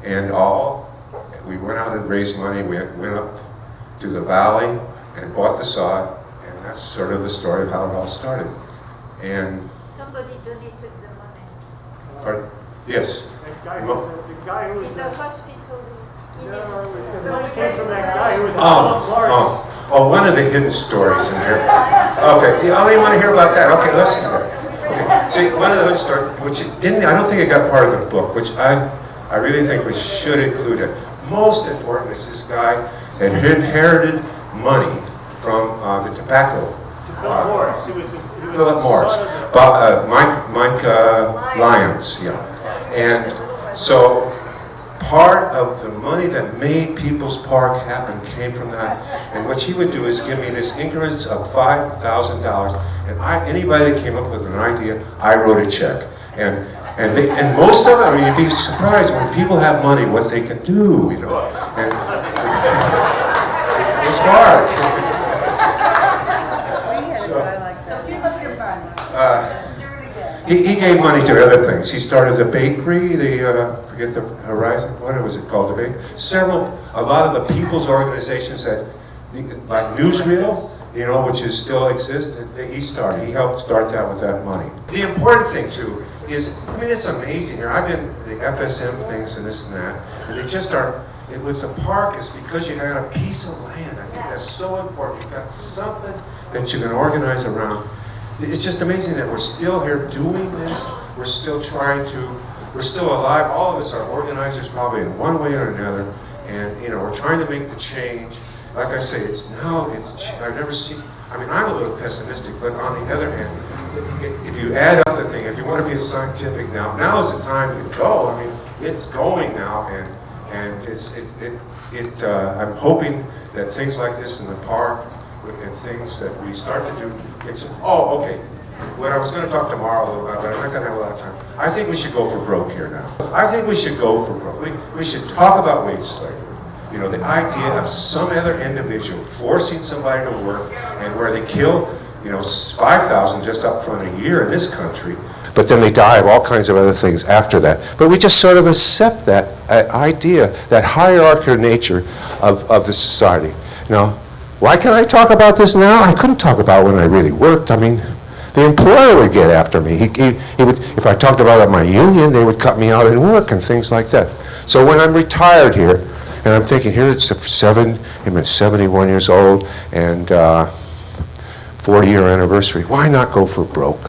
I: and we went out and raised money. We went up to the valley and bought the sod, and that's sort of the story of how it all started. And
J: somebody donated the money.
I: pardon? Yes.
G: The guy who was
J: In the hospital.
G: came from that guy who was Lawrence.
I: One of the hidden stories in here. Okay, you only want to hear about that. Okay, let's do that. Okay. See, one of the hidden stories, which I don't think it got part of the book, which I really think we should include it. Most important is this guy had inherited money from the tobacco.
G: Philip Morris. He was
I: Philip Morris. Mike Lyons, yeah. And so part of the money that made People's Park happen came from that. And what he would do is give me this increments of $5,000. And anybody that came up with an idea, I wrote a check. And most of it, I mean, you'd be surprised when people have money, what they can do, you know. And it's hard.
F: So give up your money.
I: He gave money to other things. He started the bakery, forget the Horizon, what was it called, the bakery? A lot of the people's organizations that, like Newsreel, you know, which still exists, he helped start that with that money. The important thing too is, I mean, it's amazing here. I've been the FSM things and this and that, and they just are, with the park, is because you got a piece of land. I think that's so important. You've got something that you can organize around. It's just amazing that we're still here doing this. We're still we're still alive. All of us are organizers probably in one way or another. And, you know, we're trying to make the change. Like I say, I've never seen, I mean, I'm a little pessimistic, but on the other hand, if you add up the thing, if you want to be scientific now is the time to go. I mean, it's going now, and I'm hoping that things like this in the park, and things that we start to do. Okay. What I was going to talk tomorrow a little about, but I'm not going to have a lot of time. I think we should go for broke here now. I think we should go for broke. We should talk about wage slavery. You know, the idea of some other individual forcing somebody to work, and where they kill, 5,000 just up front a year in this country, but then they die of all kinds of other things after that. But we just sort of accept that idea, that hierarchical nature of the society. Why can I talk about this now? I couldn't talk about it when I really worked. I mean, the employer would get after me. He would, if I talked about it at my union, they would cut me out at work and things like that. So when I'm retired here, and I'm thinking, here it's I'm 71 years old, and 40-year anniversary. Why not go for broke?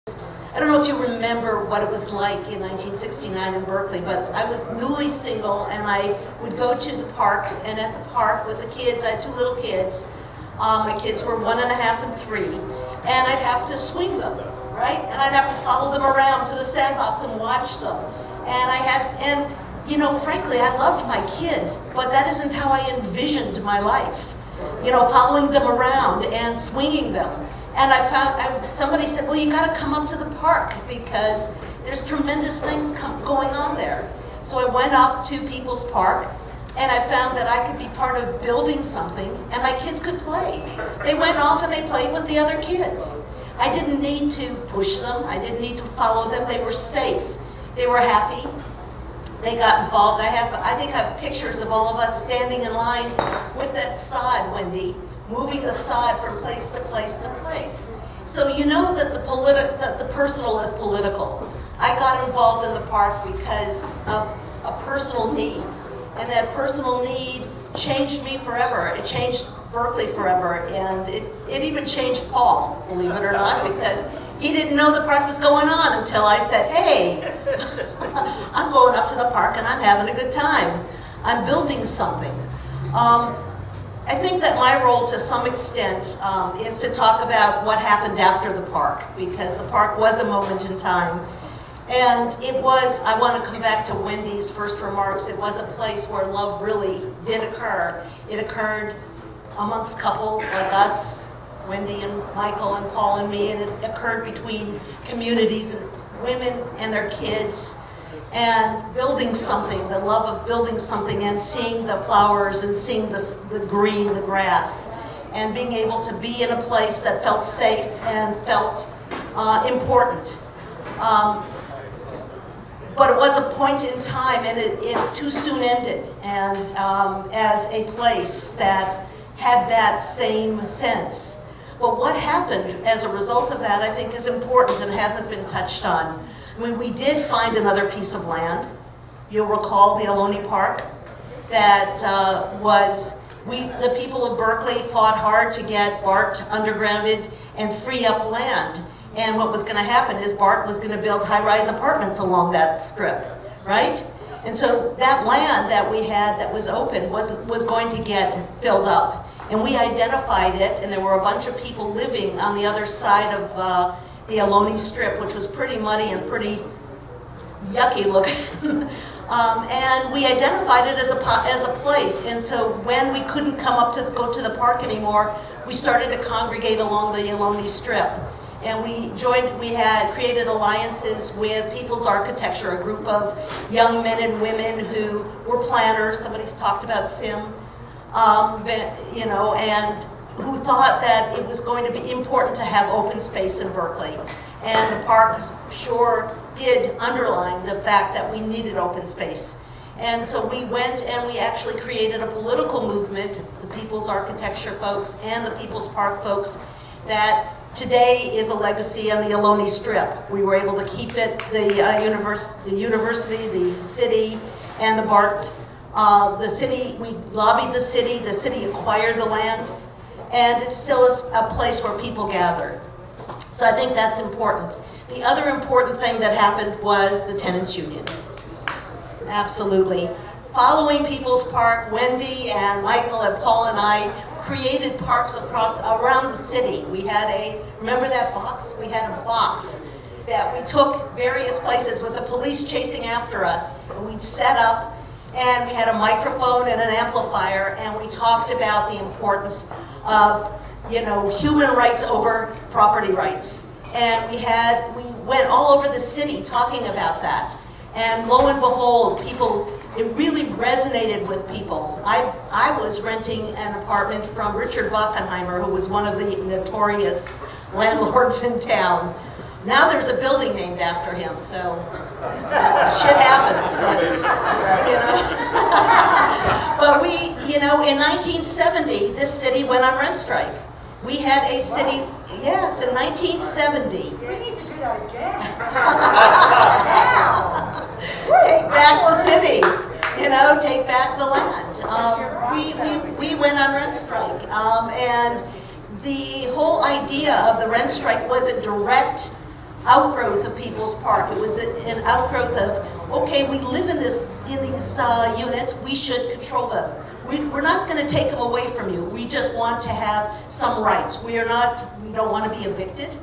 K: I don't know if you remember what it was like in 1969 in Berkeley, but I was newly single, and I would go to the parks, and at the park with the kids, I had 2 little kids. My kids were 1 1/2 and 3, and I'd have to swing them, right? And I'd have to follow them around to the sandbox and watch them. Frankly, I loved my kids, but that isn't how I envisioned my life. Following them around and swinging them. And somebody said, well, you gotta come up to the park because there's tremendous things going on there. So I went up to People's Park, and I found that I could be part of building something, and my kids could play. They went off and they played with the other kids. I didn't need to push them. I didn't need to follow them. They were safe. They were happy. They got involved. I think I have pictures of all of us standing in line with that sod, Wendy, moving the sod from place to place to place. So you know that the personal is political. I got involved in the park because of a personal need. And that personal need changed me forever. It changed Berkeley forever. And it even changed Paul, believe it or not, because He didn't know the park was going on until I said, hey, I'm going up to the park and I'm having a good time. I'm building something. I think that my role to some extent is to talk about what happened after the park, because the park was a moment in time. And it was, I want to come back to Wendy's first remarks, it was a place where love really did occur. It occurred amongst couples like us, Wendy and Michael and Paul and me, and it occurred between communities and women and their kids, and building something, the love of building something and seeing the flowers and seeing the green, the grass, and being able to be in a place that felt safe and felt important. But it was a point in time, and it too soon ended, and as a place that had that same sense. But what happened as a result of that, I think, is important and hasn't been touched on. I mean, we did find another piece of land. You'll recall the Ohlone Park. That the people of Berkeley fought hard to get BART undergrounded and free up land. And what was going to happen is BART was going to build high-rise apartments along that strip, right? And so that land that we had that was open was going to get filled up. And we identified it, and there were a bunch of people living on the other side of the Ohlone Strip, which was pretty muddy and pretty yucky looking. And we identified it as a place. And so when we couldn't go to the park anymore, we started to congregate along the Ohlone Strip. And we had created alliances with People's Architecture, a group of young men and women who were planners. Somebody's talked about SIM. And who thought that it was going to be important to have open space in Berkeley. And the park sure did underline the fact that we needed open space. And so we went and we actually created a political movement, the People's Architecture folks and the People's Park folks, that today is a legacy on the Ohlone Strip. We were able to keep it, the university, the city, and the BART. The city, we lobbied the city acquired the land, and it's still a place where people gather. So I think that's important. The other important thing that happened was the tenants union. Absolutely. Following People's Park, Wendy and Michael and Paul and I created parks around the city. We had remember that box? We had a box that we took various places with the police chasing after us, and we'd set up. And we had a microphone and an amplifier, and we talked about the importance of, human rights over property rights. And we went all over the city talking about that. And lo and behold, it really resonated with people. I was renting an apartment from Richard Bockenheimer, who was one of the notorious landlords in town. Now there's a building named after him, so shit happens. But in 1970, this city went on rent strike. We had a city, yes, in 1970.
J: We need to do that again.
K: Take back the city, take back the land. We went on rent strike, and the whole idea of the rent strike was a direct outgrowth of People's Park. It was an outgrowth of, okay, we live in these units, we should control them. We're not going to take them away from you. We just want to have some rights. We don't want to be evicted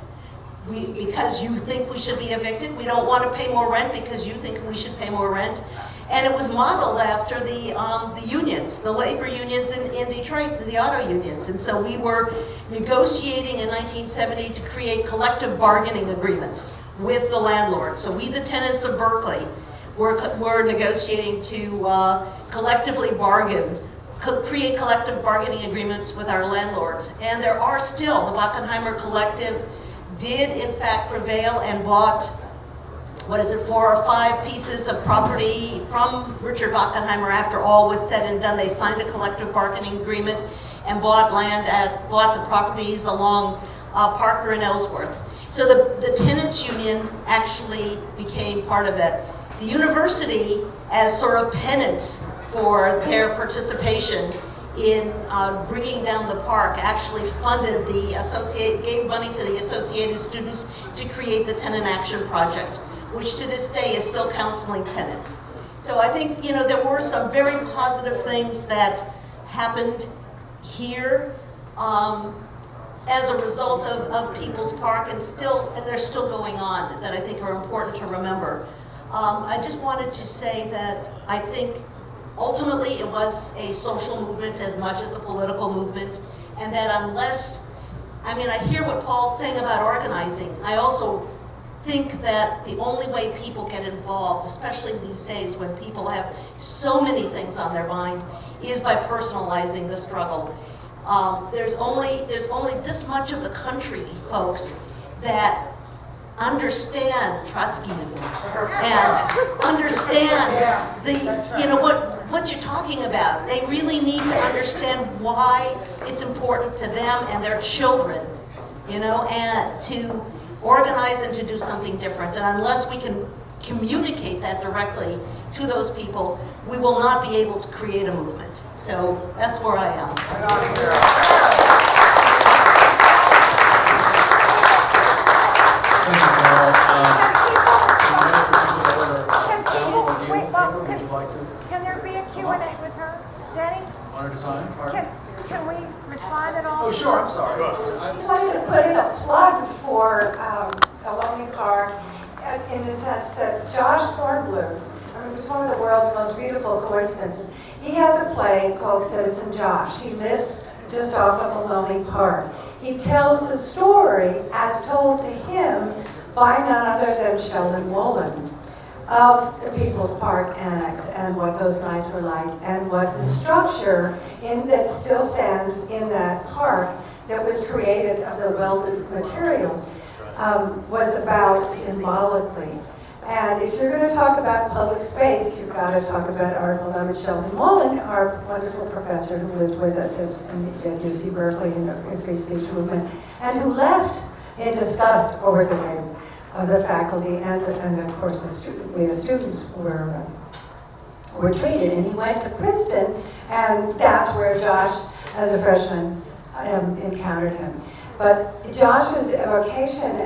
K: because you think we should be evicted. We don't want to pay more rent because you think we should pay more rent. And it was modeled after the unions, the labor unions in Detroit, the auto unions. And so we were negotiating in 1970 to create collective bargaining agreements with the landlords. So we, the tenants of Berkeley, were negotiating to collectively create collective bargaining agreements with our landlords. And there are still, the Bockenheimer Collective did in fact prevail and bought 4 or 5 pieces of property from Richard Bockenheimer. After all was said and done, they signed a collective bargaining agreement and bought the properties along Parker and Ellsworth. So the tenants union actually became part of that. The university, as sort of penance for their participation in bringing down the park actually funded gave money to the Associated Students to create the Tenant Action Project, which to this day is still counseling tenants. So I think, there were some very positive things that happened here as a result of People's Park, and they're still going on, that I think are important to remember. I just wanted to say that I think ultimately it was a social movement as much as a political movement, and that I hear what Paul's saying about organizing. I also think that the only way people get involved, especially these days when people have so many things on their mind, is by personalizing the struggle. There's only this much of the country, folks, that understand Trotskyism and understand what you're talking about. They really need to understand why it's important to them and their children, and to organize and to do something different. And unless we can communicate that directly to those people, we will not be able to create a movement. So that's where I am.
E: Thank you, Carol.
J: Can there be a Q&A with her, Denny?
E: One at a time? Pardon?
J: Can we respond at all?
D: Oh, sure, I'm sorry.
J: I just wanted to put in a plug for Ohlone Park in the sense that Josh Kornbluth, it was one of the world's most beautiful coincidences. He has a play called Citizen Josh. He lives just off of Ohlone Park. He tells the story as told to him by none other than Sheldon Wolin of the People's Park Annex and what those nights were like and what the structure that still stands in that park that was created of the welded materials was about symbolically. And if you're going to talk about public space, you've got to talk about our beloved Sheldon Wolin, our wonderful professor who was with us at UC Berkeley in the free speech movement, and who left in disgust over the way the faculty and of course the students were treated. And he went to Princeton, and that's where Josh, as a freshman, encountered him. But Josh's evocation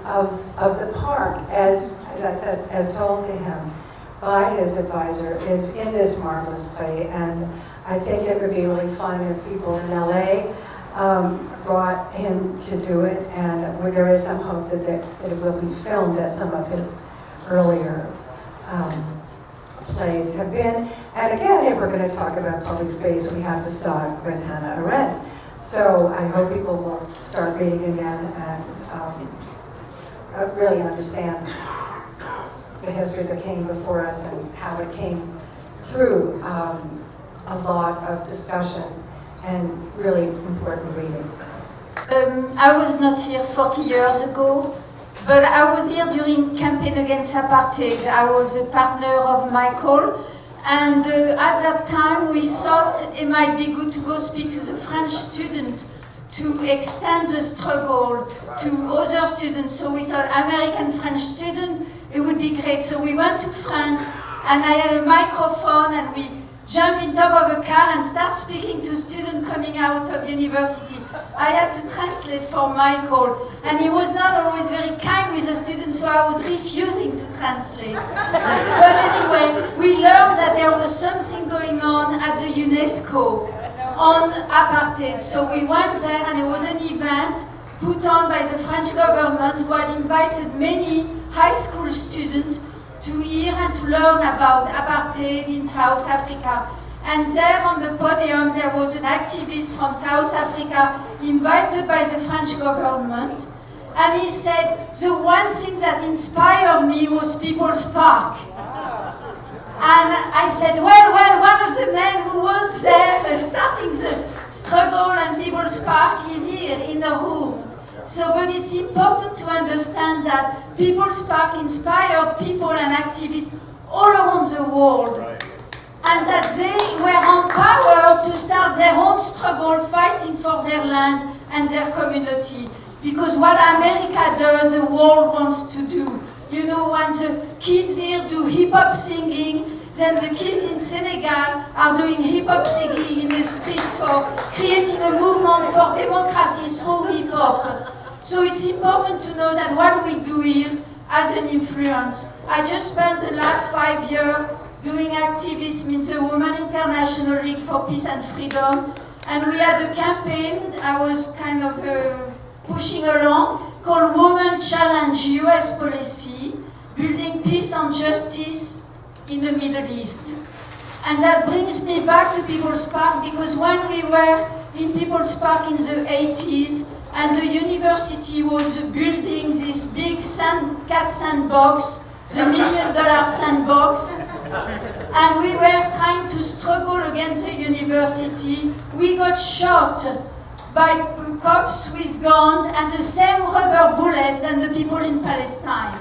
J: of the park, as I said, as told to him by his advisor, is in this marvelous play. And I think it would be really fun if people in LA brought him to do it. And there is some hope that it will be filmed, as some of his earlier plays have been. And again, if we're going to talk about public space, we have to start with Hannah Arendt. So I hope people will start reading again and really understand the history that came before us and how it came through a lot of discussion and really important reading.
L: I was not here 40 years ago, but I was here during campaign against apartheid. I was a partner of Michael. And at that time, we thought it might be good to go speak to the French student to extend the struggle to other students. So we thought American-French student, it would be great. So we went to France, and I had a microphone, and we jumped in top of a car and started speaking to students coming out of university. I had to translate for Michael, and he was not always very kind with the students, so I was refusing to translate. But anyway, we learned that there was something going on at the UNESCO on apartheid. So we went there, and it was an event put on by the French government, who had invited many high school students to hear and to learn about apartheid in South Africa. And there on the podium, there was an activist from South Africa invited by the French government. And he said, the one thing that inspired me was People's Park. And I said, well, one of the men who was there starting the struggle and People's Park is here in the room. So, but it's important to understand that People's Park inspired people and activists all around the world. And that they were empowered to start their own struggle, fighting for their land and their community. Because what America does, the world wants to do. You know, when the kids here do hip-hop singing, then the kids in Senegal are doing hip-hop singing in the street for creating a movement for democracy through hip-hop. So it's important to know that what we do here has an influence. I just spent the last 5 years doing activism in the Women International League for Peace and Freedom, and we had a campaign I was kind of pushing along called Women Challenge US Policy, Building Peace and Justice in the Middle East. And that brings me back to People's Park, because when we were in People's Park in the 80s, and the university was building this big cat sandbox, the $1 million sandbox, and we were trying to struggle against the university. We got shot by cops with guns and the same rubber bullets than the people in Palestine,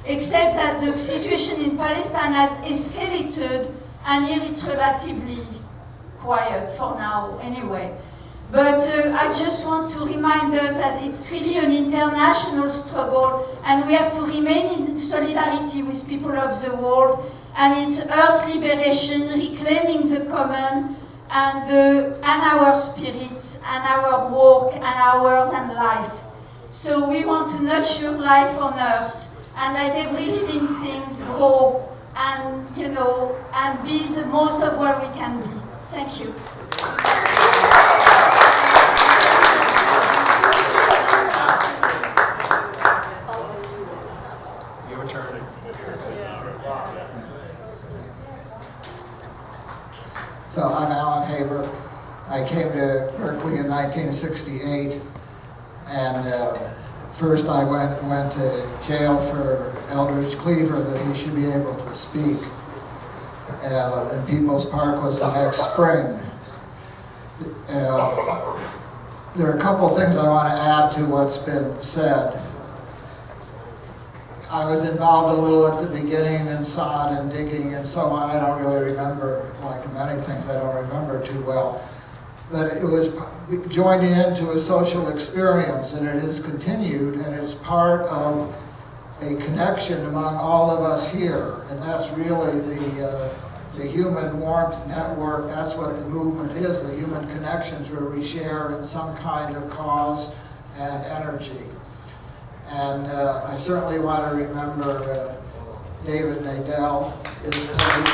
L: except that the situation in Palestine has escalated and here it's relatively quiet for now anyway. But I just want to remind us that it's really an international struggle and we have to remain in solidarity with people of the world, and it's Earth's liberation, reclaiming the common, and our spirits, and our work, and ours, and life. So we want to nurture life on Earth, and let every living thing grow, and, you know, and be the most of what we can be. Thank you.
E: Your turn.
M: So I'm Alan Haber. I came to Berkeley in 1968, and first I went to jail for Eldridge Cleaver, that he should be able to speak. And People's Park was the next spring. There are a couple things I want to add to what's been said. I was involved a little at the beginning in sod and digging and so on. I don't really remember, like many things I don't remember too well. But it was joining into a social experience, and it has continued, and it's part of a connection among all of us here. And that's really the human warmth network. That's what the movement is, the human connections where we share in some kind of cause and energy. And I certainly want to remember David Nadel, his place.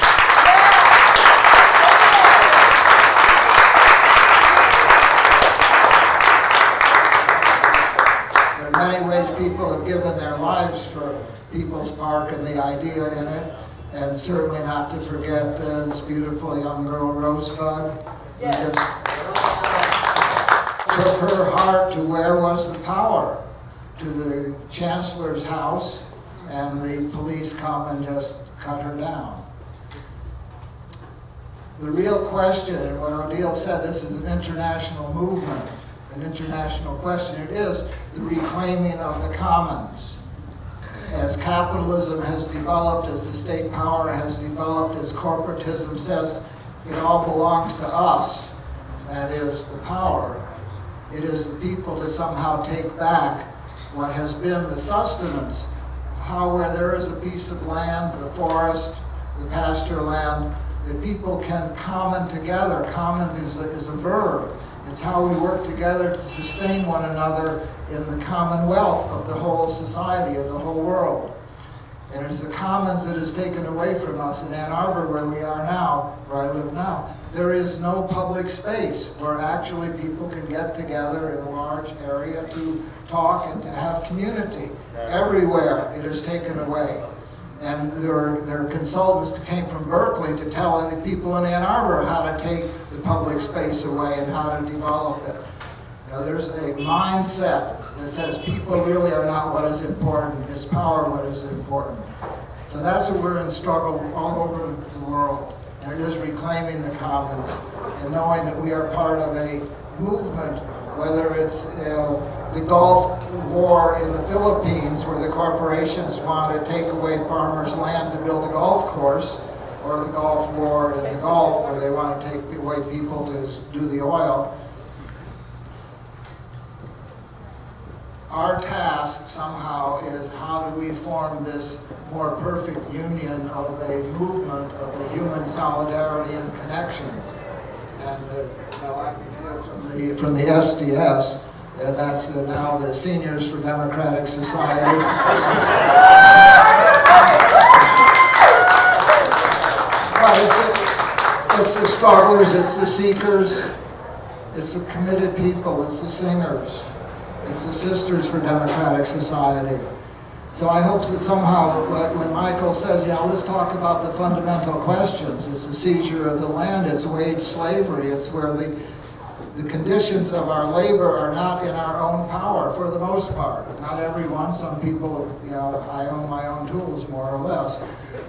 M: There are many ways people have given their lives for People's Park and the idea in it, and certainly not to forget this beautiful young girl, Rosebud, who just took her heart to where was the power? To the chancellor's house, and the police come and just cut her down. The real question, and what Odile said, this is an international movement, an international question. It is the reclaiming of the commons. As capitalism has developed, as the state power has developed, as corporatism says it all belongs to us, that is the power, it is the people to somehow take back what has been the sustenance of how, where there is a piece of land, the forest, the pasture land, that people can common together. Common is a verb. It's how we work together to sustain one another in the commonwealth of the whole society, of the whole world. And it's the commons that is taken away from us. In Ann Arbor, where we are now, where I live now, there is no public space where actually people can get together in a large area to talk and to have community. Everywhere it is taken away. And there are consultants that came from Berkeley to tell the people in Ann Arbor how to take the public space away and how to develop it. You know, there's a mindset that says people really are not what is important, it's power what is important. So that's what we're in struggle all over the world. And it is reclaiming the commons and knowing that we are part of a movement, whether it's the Gulf War in the Philippines, where the corporations want to take away farmers' land to build a golf course, or the Gulf War in the Gulf, where they want to take away people to do the oil. our task somehow is how do we form this more perfect union of a movement of the human solidarity and connection. And I can hear from the SDS, that's now the Seniors for Democratic Society. But it's the strugglers, it's the seekers, it's the committed people, it's the singers, it's the Sisters for Democratic Society. So I hope that somehow, when Michael says, let's talk about the fundamental questions, it's the seizure of the land, it's wage slavery, it's where the conditions of our labor are not in our own power for the most part. Not everyone, some people, I own my own tools more or less.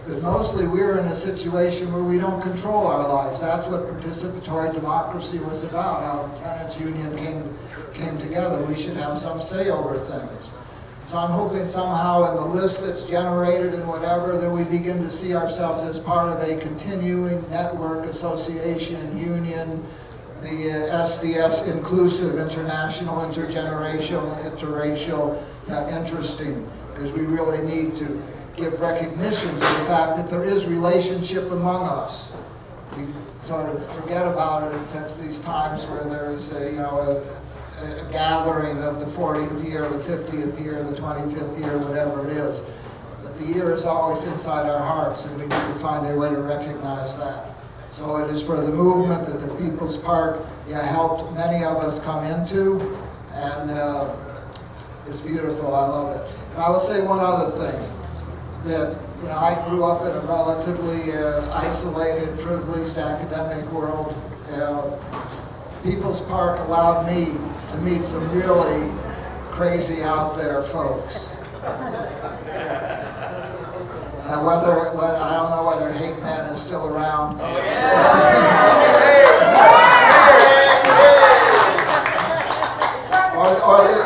M: But mostly we're in a situation where we don't control our lives. That's what participatory democracy was about, how the tenants union came together. We should have some say over things. So I'm hoping somehow in the list that's generated and whatever that we begin to see ourselves as part of a continuing network, association, union, the SDS inclusive, international, intergenerational, interracial, interesting, because we really need to give recognition to the fact that there is relationship among us. We sort of forget about it at these times where there's a gathering of the 40th year, the 50th year, the 25th year, whatever it is. But the year is always inside our hearts, and we need to find a way to recognize that. So it is for the movement that the People's Park helped many of us come into, and it's beautiful. I love it. And I will say one other thing, that I grew up in a relatively isolated, privileged academic world. People's Park allowed me to meet some really crazy out there folks. Whether I don't know whether Hate Man is still around.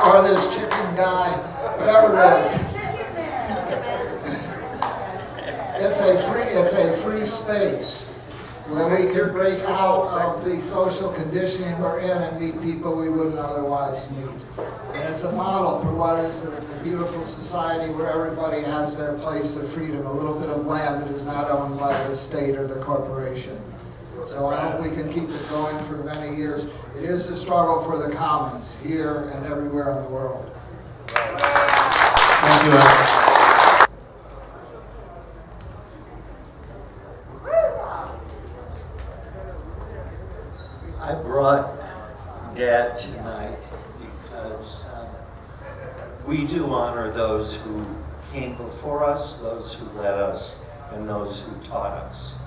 M: Or this chicken guy, whatever it is. It's a free space where we can break out of the social conditioning we're in and meet people we wouldn't otherwise meet. And it's a model for what is the beautiful society where everybody has their place of freedom, a little bit of land that is not owned by the state or the corporation. So I hope we can keep it going for many years. It is a struggle for the commons here and everywhere in the world.
E: Thank you.
N: I brought Dad tonight because we do honor those who came before us, those who led us, and those who taught us,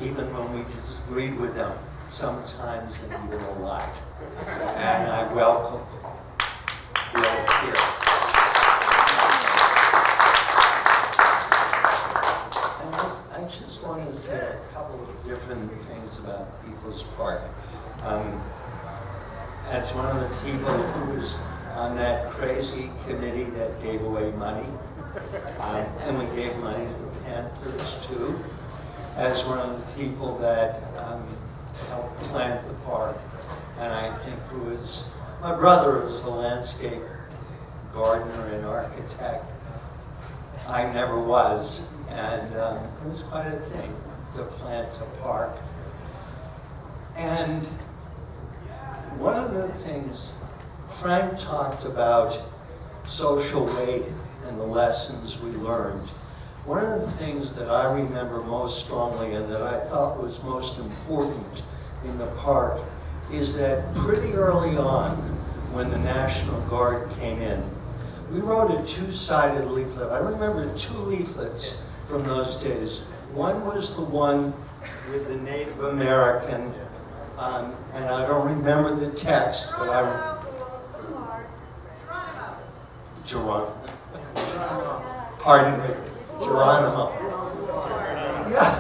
N: even when we disagreed with them, sometimes and even a lot. And I welcome you all here. And I just want to say a couple of different things about People's Park. As one of the people who was on that crazy committee that gave away money, and we gave money to the Panthers too, as one of the people that helped plant the park, and I think who is, my brother is a landscape gardener and architect. I never was, and it was quite a thing to plant a park. And one of the things Frank talked about, social weight and the lessons we learned. One of the things that I remember most strongly and that I thought was most important in the park is that pretty early on, when the National Guard came in, we wrote a two-sided leaflet. I remember two leaflets from those days. One was the one with the Native American, and I don't remember the text, but Geronimo. Pardon me, Geronimo. Yeah.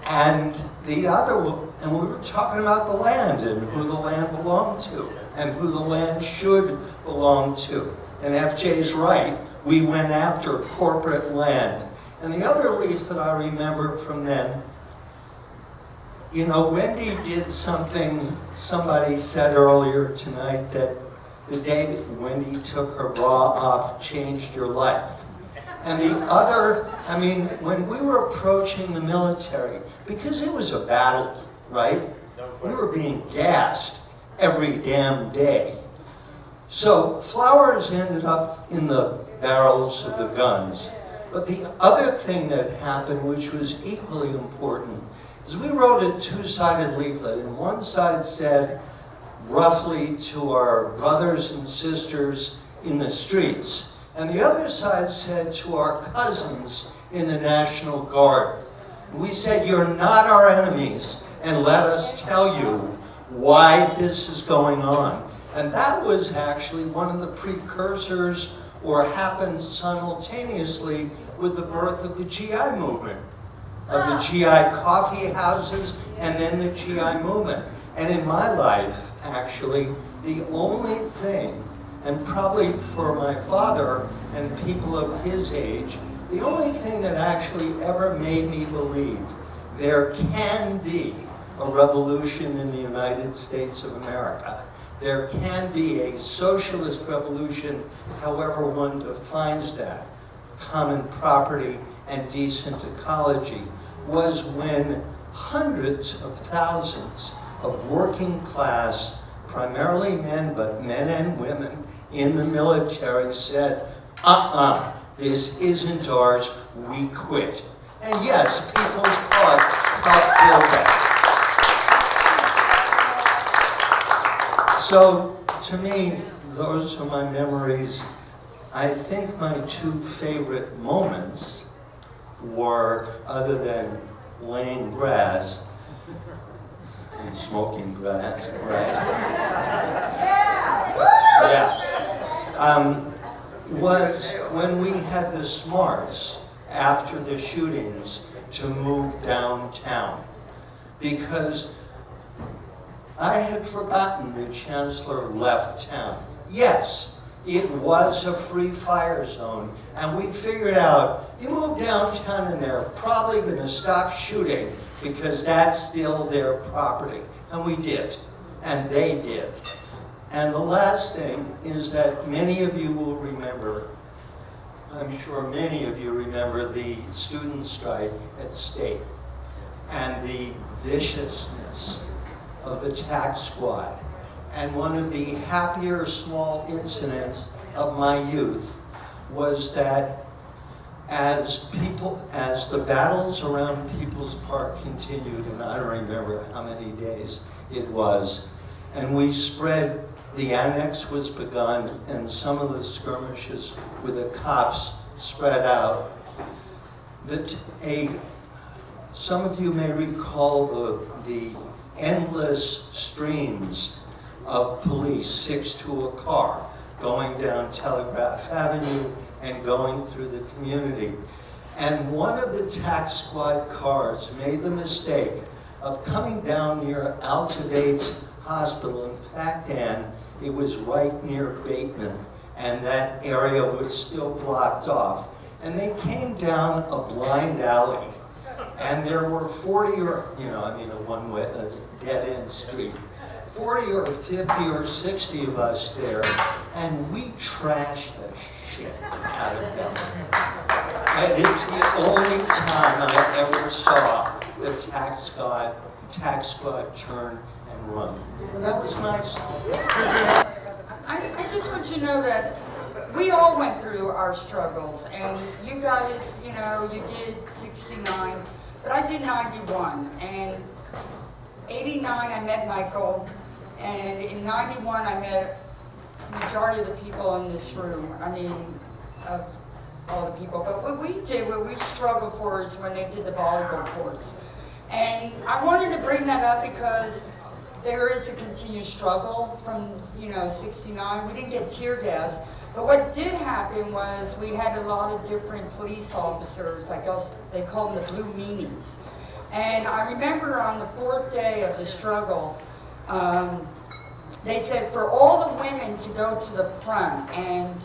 N: And the other one, and we were talking about the land and who the land belonged to and who the land should belong to. And FJ's right, we went after corporate land. And the other leaflet I remember from then, you know, Wendy did something, somebody said earlier tonight, that the day that Wendy took her bra off changed your life. And the other, I mean, when we were approaching the military, because it was a battle, right? We were being gassed every damn day. So flowers ended up in the barrels of the guns. But the other thing that happened, which was equally important, is we wrote a two-sided leaflet, and one side said, roughly, to our brothers and sisters in the streets, and the other side said to our cousins in the National Guard. We said, you're not our enemies, and let us tell you why this is going on. And that was actually one of the precursors, or happened simultaneously with the birth of the GI movement, of the GI coffee houses, and then the GI movement. And in my life, actually, the only thing, and probably for my father and people of his age, the only thing that actually ever made me believe there can be a revolution in the United States of America. There can be a socialist revolution, however one defines that, common property and decent ecology, was when hundreds of thousands of working class, primarily men, but men and women in the military said, this isn't ours, we quit. And yes, People's Park helped build that. So, to me, those are my memories. I think my two favorite moments were, other than laying grass and smoking grass, right? Yeah. Was when we had the smarts after the shootings to move downtown. Because I had forgotten the Chancellor left town. Yes, it was a free fire zone, and we figured out, you move downtown and they're probably going to stop shooting because that's still their property. And we did, and they did. And the last thing is that many of you will remember, I'm sure many of you remember the student strike at State and the viciousness of the tax squad. And one of the happier small incidents of my youth was that as the battles around People's Park continued, and I don't remember how many days it was, and we spread, the annex was begun, and some of the skirmishes with the cops spread out, some of you may recall the endless streams of police, 6 to a car, going down Telegraph Avenue and going through the community. And one of the tax squad cars made the mistake of coming down near Alta-Bates Hospital. In fact, Ann, it was right near Bateman, and that area was still blocked off. And they came down a blind alley, and there were 40 or, a dead-end street, 40 or 50 or 60 of us there, and we trashed the shit out of them. And it's the only time I ever saw the tax squad turn and run. And that was nice.
O: I just want you to know that we all went through our struggles, and you guys, you did 69, but I did 91, and 89 I met Michael, and in 91 I met majority of the people in this room, of all the people. But what we struggled for is when they did the volleyball courts. And I wanted to bring that up because there is a continued struggle from, 69. We didn't get tear gas. But what did happen was we had a lot of different police officers, I guess they call them the blue meanies. And I remember on the 4th day of the struggle, they said for all the women to go to the front and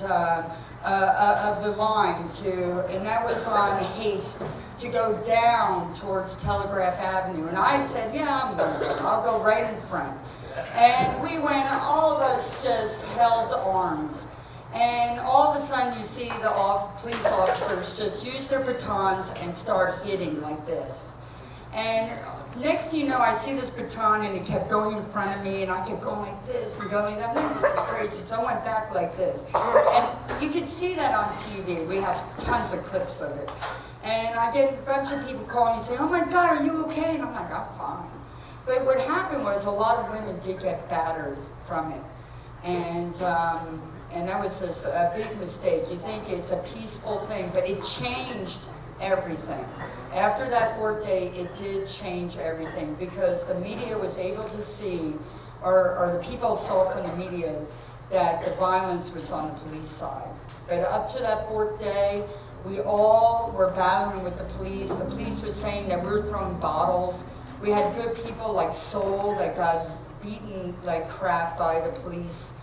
O: of the line and that was on Haste, to go down towards Telegraph Avenue. And I said, yeah, I'll go right in front. And we went, all of us just held arms. And all of a sudden you see the police officers just use their batons and start hitting like this. And next thing you know, I see this baton and it kept going in front of me and I kept going like this and going, I'm like, this is crazy. So I went back like this. And you can see that on TV. We have tons of clips of it. And I get a bunch of people calling me and saying, oh my God, are you okay? And I'm like, I'm fine. But what happened was a lot of women did get battered from it. And that was just a big mistake. You think it's a peaceful thing, but it changed everything. After that 4th day, it did change everything because the media was able to see, or the people saw from the media, that the violence was on the police side. But up to that 4th day, we all were battling with the police. The police were saying that we were throwing bottles. We had good people like Soul that got beaten like crap by the police.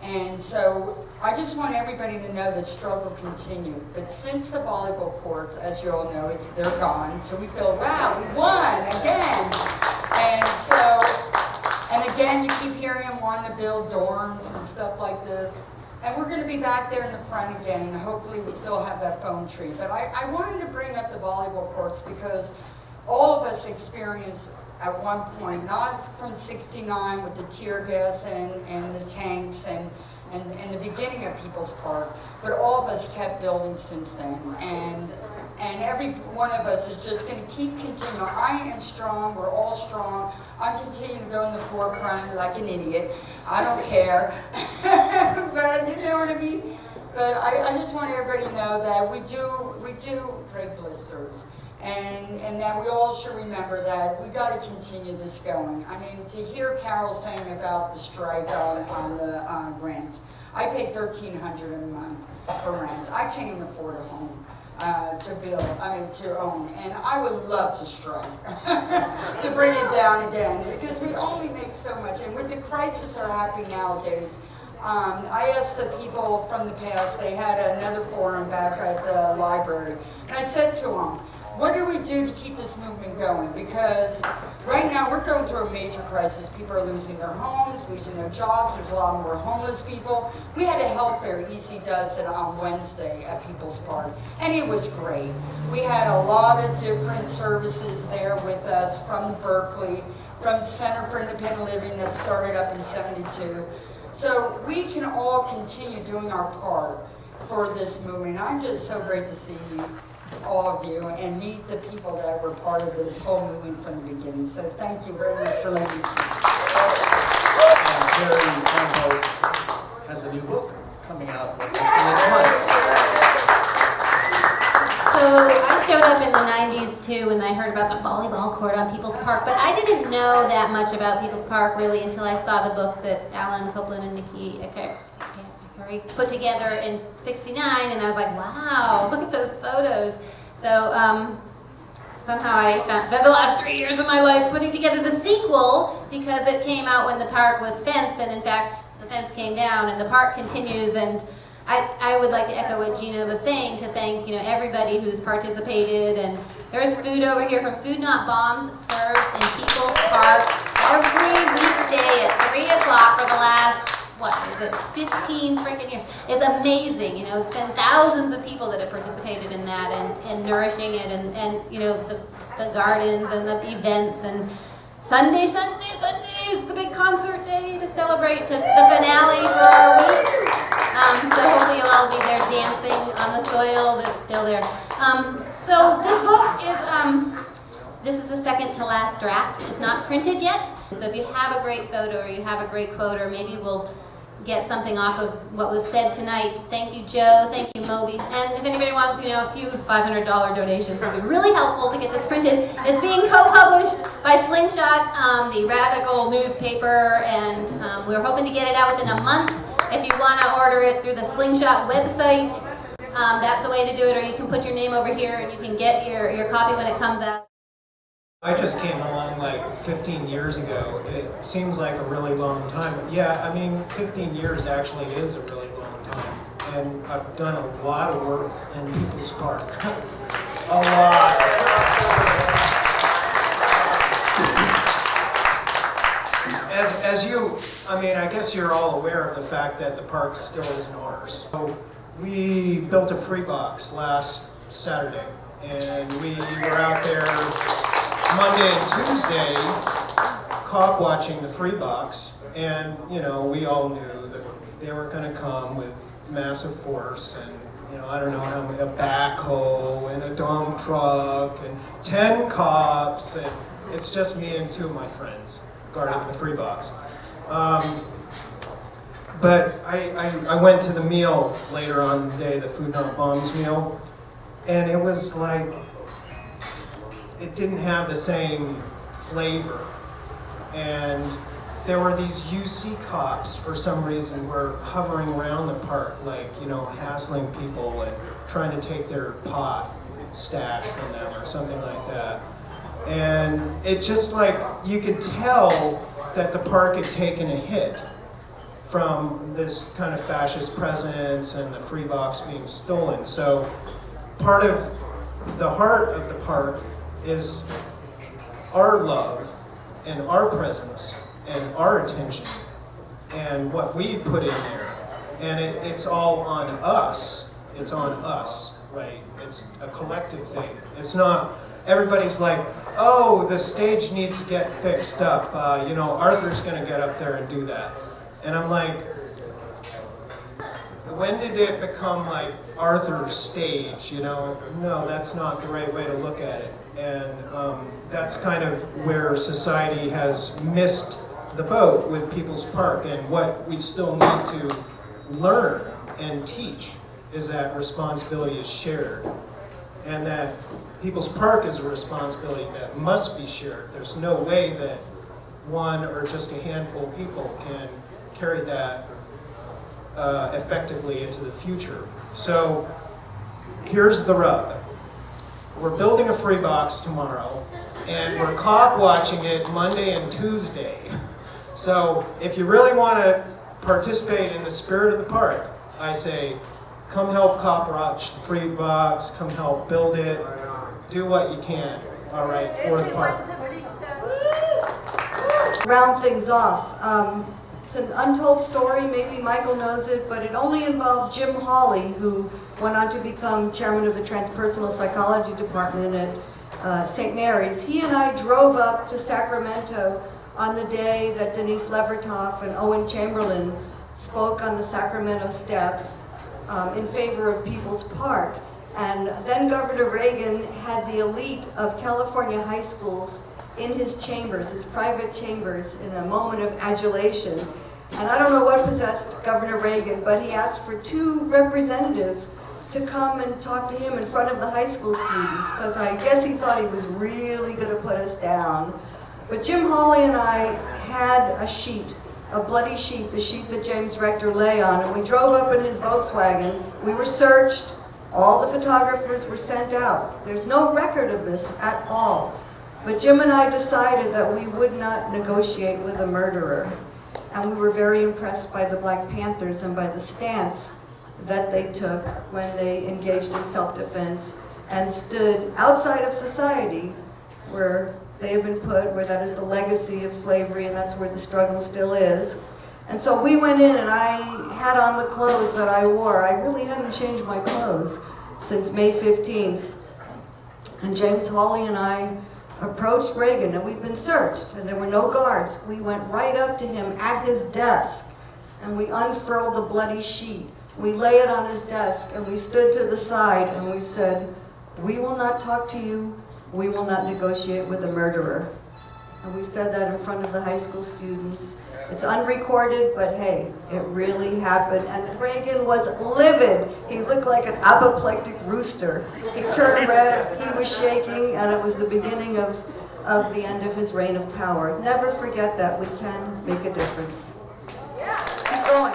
O: And so I just want everybody to know that struggle continued. But since the volleyball courts, as you all know, they're gone. So we feel, wow, we won again. And again, you keep hearing them wanting to build dorms and stuff like this. And we're going to be back there in the front again. And hopefully we still have that phone tree. But I wanted to bring up the volleyball courts because all of us experienced at one point, not from '69 with the tear gas and the tanks and the beginning of People's Park, but all of us kept building since then. And every one of us is just going to keep continuing. I am strong. We're all strong. I'm continuing to go in the forefront like an idiot. I don't care. But you know what I mean? But I just want everybody to know that we do break blisters. And that we all should remember that we got to continue this going. I mean, to hear Carol saying about the strike on rent, I pay $1,300 a month for rent. I can't even afford a home to own, and I would love to strike to bring it down again because we only make so much. And with the crisis that are happening nowadays, I asked the people from the past. They had another forum back at the library, and I said to them, what do we do to keep this movement going? Because right now we're going through a major crisis. People are losing their homes, losing their jobs. There's a lot more homeless people. We had a health fair, EC does it on Wednesday at People's Park, and it was great. We had a lot of different services there with us from Berkeley, from Center for Independent Living that started up in '72. So we can all continue doing our part for this movement. I'm just so great to see you, all of you, and meet the people that were part of this whole movement from the beginning. So thank you very much for letting me speak.
E: Jerry Ambrose has a new book coming out next month.
P: So I showed up in the 90s too when I heard about the volleyball court on People's Park, but I didn't know that much about People's Park really until I saw the book that Alan Copeland and Nikki Akari put together in '69, and I was like, wow, look at those photos. So somehow I spent the last 3 years of my life putting together the sequel because it came out when the park was fenced, and in fact the fence came down and the park continues. And I would like to echo what Gina was saying, to thank everybody who's participated. And there's food over here from Food Not Bombs, served in People's Park every weekday at 3 o'clock for the last, 15 freaking years. It's amazing. It's been thousands of people that have participated in that and nourishing it, and the gardens and the events, and Sunday's the big concert day to celebrate to the finale for our week. So hopefully you'll all be there dancing on the soil that's still there. So this book is, this is the second to last draft. It's not printed yet. So if you have a great photo or you have a great quote, or maybe we'll get something off of what was said tonight. Thank you, Joe. Thank you, Moby. And if anybody wants, a few $500 donations would be really helpful to get this printed. It's being co-published by Slingshot, the Radical newspaper, and we're hoping to get it out within a month. If you want to order it through the Slingshot website, that's the way to do it, or you can put your name over here and you can get your copy when it comes out.
Q: I just came along like 15 years ago. It seems like a really long time, but yeah, 15 years actually is a really long time. And I've done a lot of work in People's Park. A lot. As I guess you're all aware of the fact that the park still isn't ours. So we built a free box last Saturday, and we were out there Monday and Tuesday cop watching the free box, and we all knew that they were going to come with massive force, and I don't know how many, a backhoe and a dump truck and 10 cops, and it's just me and 2 of my friends guarding the free box. But I went to the meal later on in the day, the Food Not Bombs meal, and it was like, it didn't have the same flavor. And there were these UC cops, for some reason, were hovering around the park, like, hassling people and trying to take their pot stash from them or something like that. And it just like, you could tell that the park had taken a hit from this kind of fascist presence and the free box being stolen. So part of the heart of the park is our love and our presence and our attention and what we put in there. And it's all on us. It's on us, right? It's a collective thing. It's not, everybody's like, oh, the stage needs to get fixed up. Arthur's going to get up there and do that. And I'm like, when did it become like Arthur's stage, No, that's not the right way to look at it. And that's kind of where society has missed the boat with People's Park. And what we still need to learn and teach is that responsibility is shared. And that People's Park is a responsibility that must be shared. There's no way that one or just a handful of people can carry that effectively into the future. So here's the rub. We're building a free box tomorrow, and we're cop watching it Monday and Tuesday. So if you really want to participate in the spirit of the park, I say, come help cop watch the free box, come help build it, do what you can, all right, for the park.
C: Round things off. It's an untold story, maybe Michael knows it, but it only involved Jim Hawley, who went on to become chairman of the Transpersonal Psychology Department at St. Mary's. He and I drove up to Sacramento on the day that Denise Levertov and Owen Chamberlain spoke on the Sacramento steps in favor of People's Park. And then Governor Reagan had the elite of California high schools in his chambers, his private chambers, in a moment of adulation. And I don't know what possessed Governor Reagan, but he asked for 2 representatives to come and talk to him in front of the high school students, because I guess he thought he was really going to put us down. But Jim Hawley and I had a sheet, a bloody sheet, the sheet that James Rector lay on, and we drove up in his Volkswagen. We were searched. All the photographers were sent out. There's no record of this at all. But Jim and I decided that we would not negotiate with a murderer. And we were very impressed by the Black Panthers and by the stance that they took when they engaged in self-defense and stood outside of society where they have been put, where that is the legacy of slavery, and that's where the struggle still is. And so we went in, and I had on the clothes that I wore. I really hadn't changed my clothes since May 15th. And James Hawley and I approached Reagan, and we'd been searched, and there were no guards. We went right up to him at his desk, and we unfurled the bloody sheet. We lay it on his desk, and we stood to the side, and we said, "We will not talk to you. We will not negotiate with a murderer." And we said that in front of the high school students. It's unrecorded, but hey, it really happened. And Reagan was livid. He looked like an apoplectic rooster. He turned red, he was shaking, and it was the beginning of the end of his reign of power. Never forget that. We can make a difference. Keep going.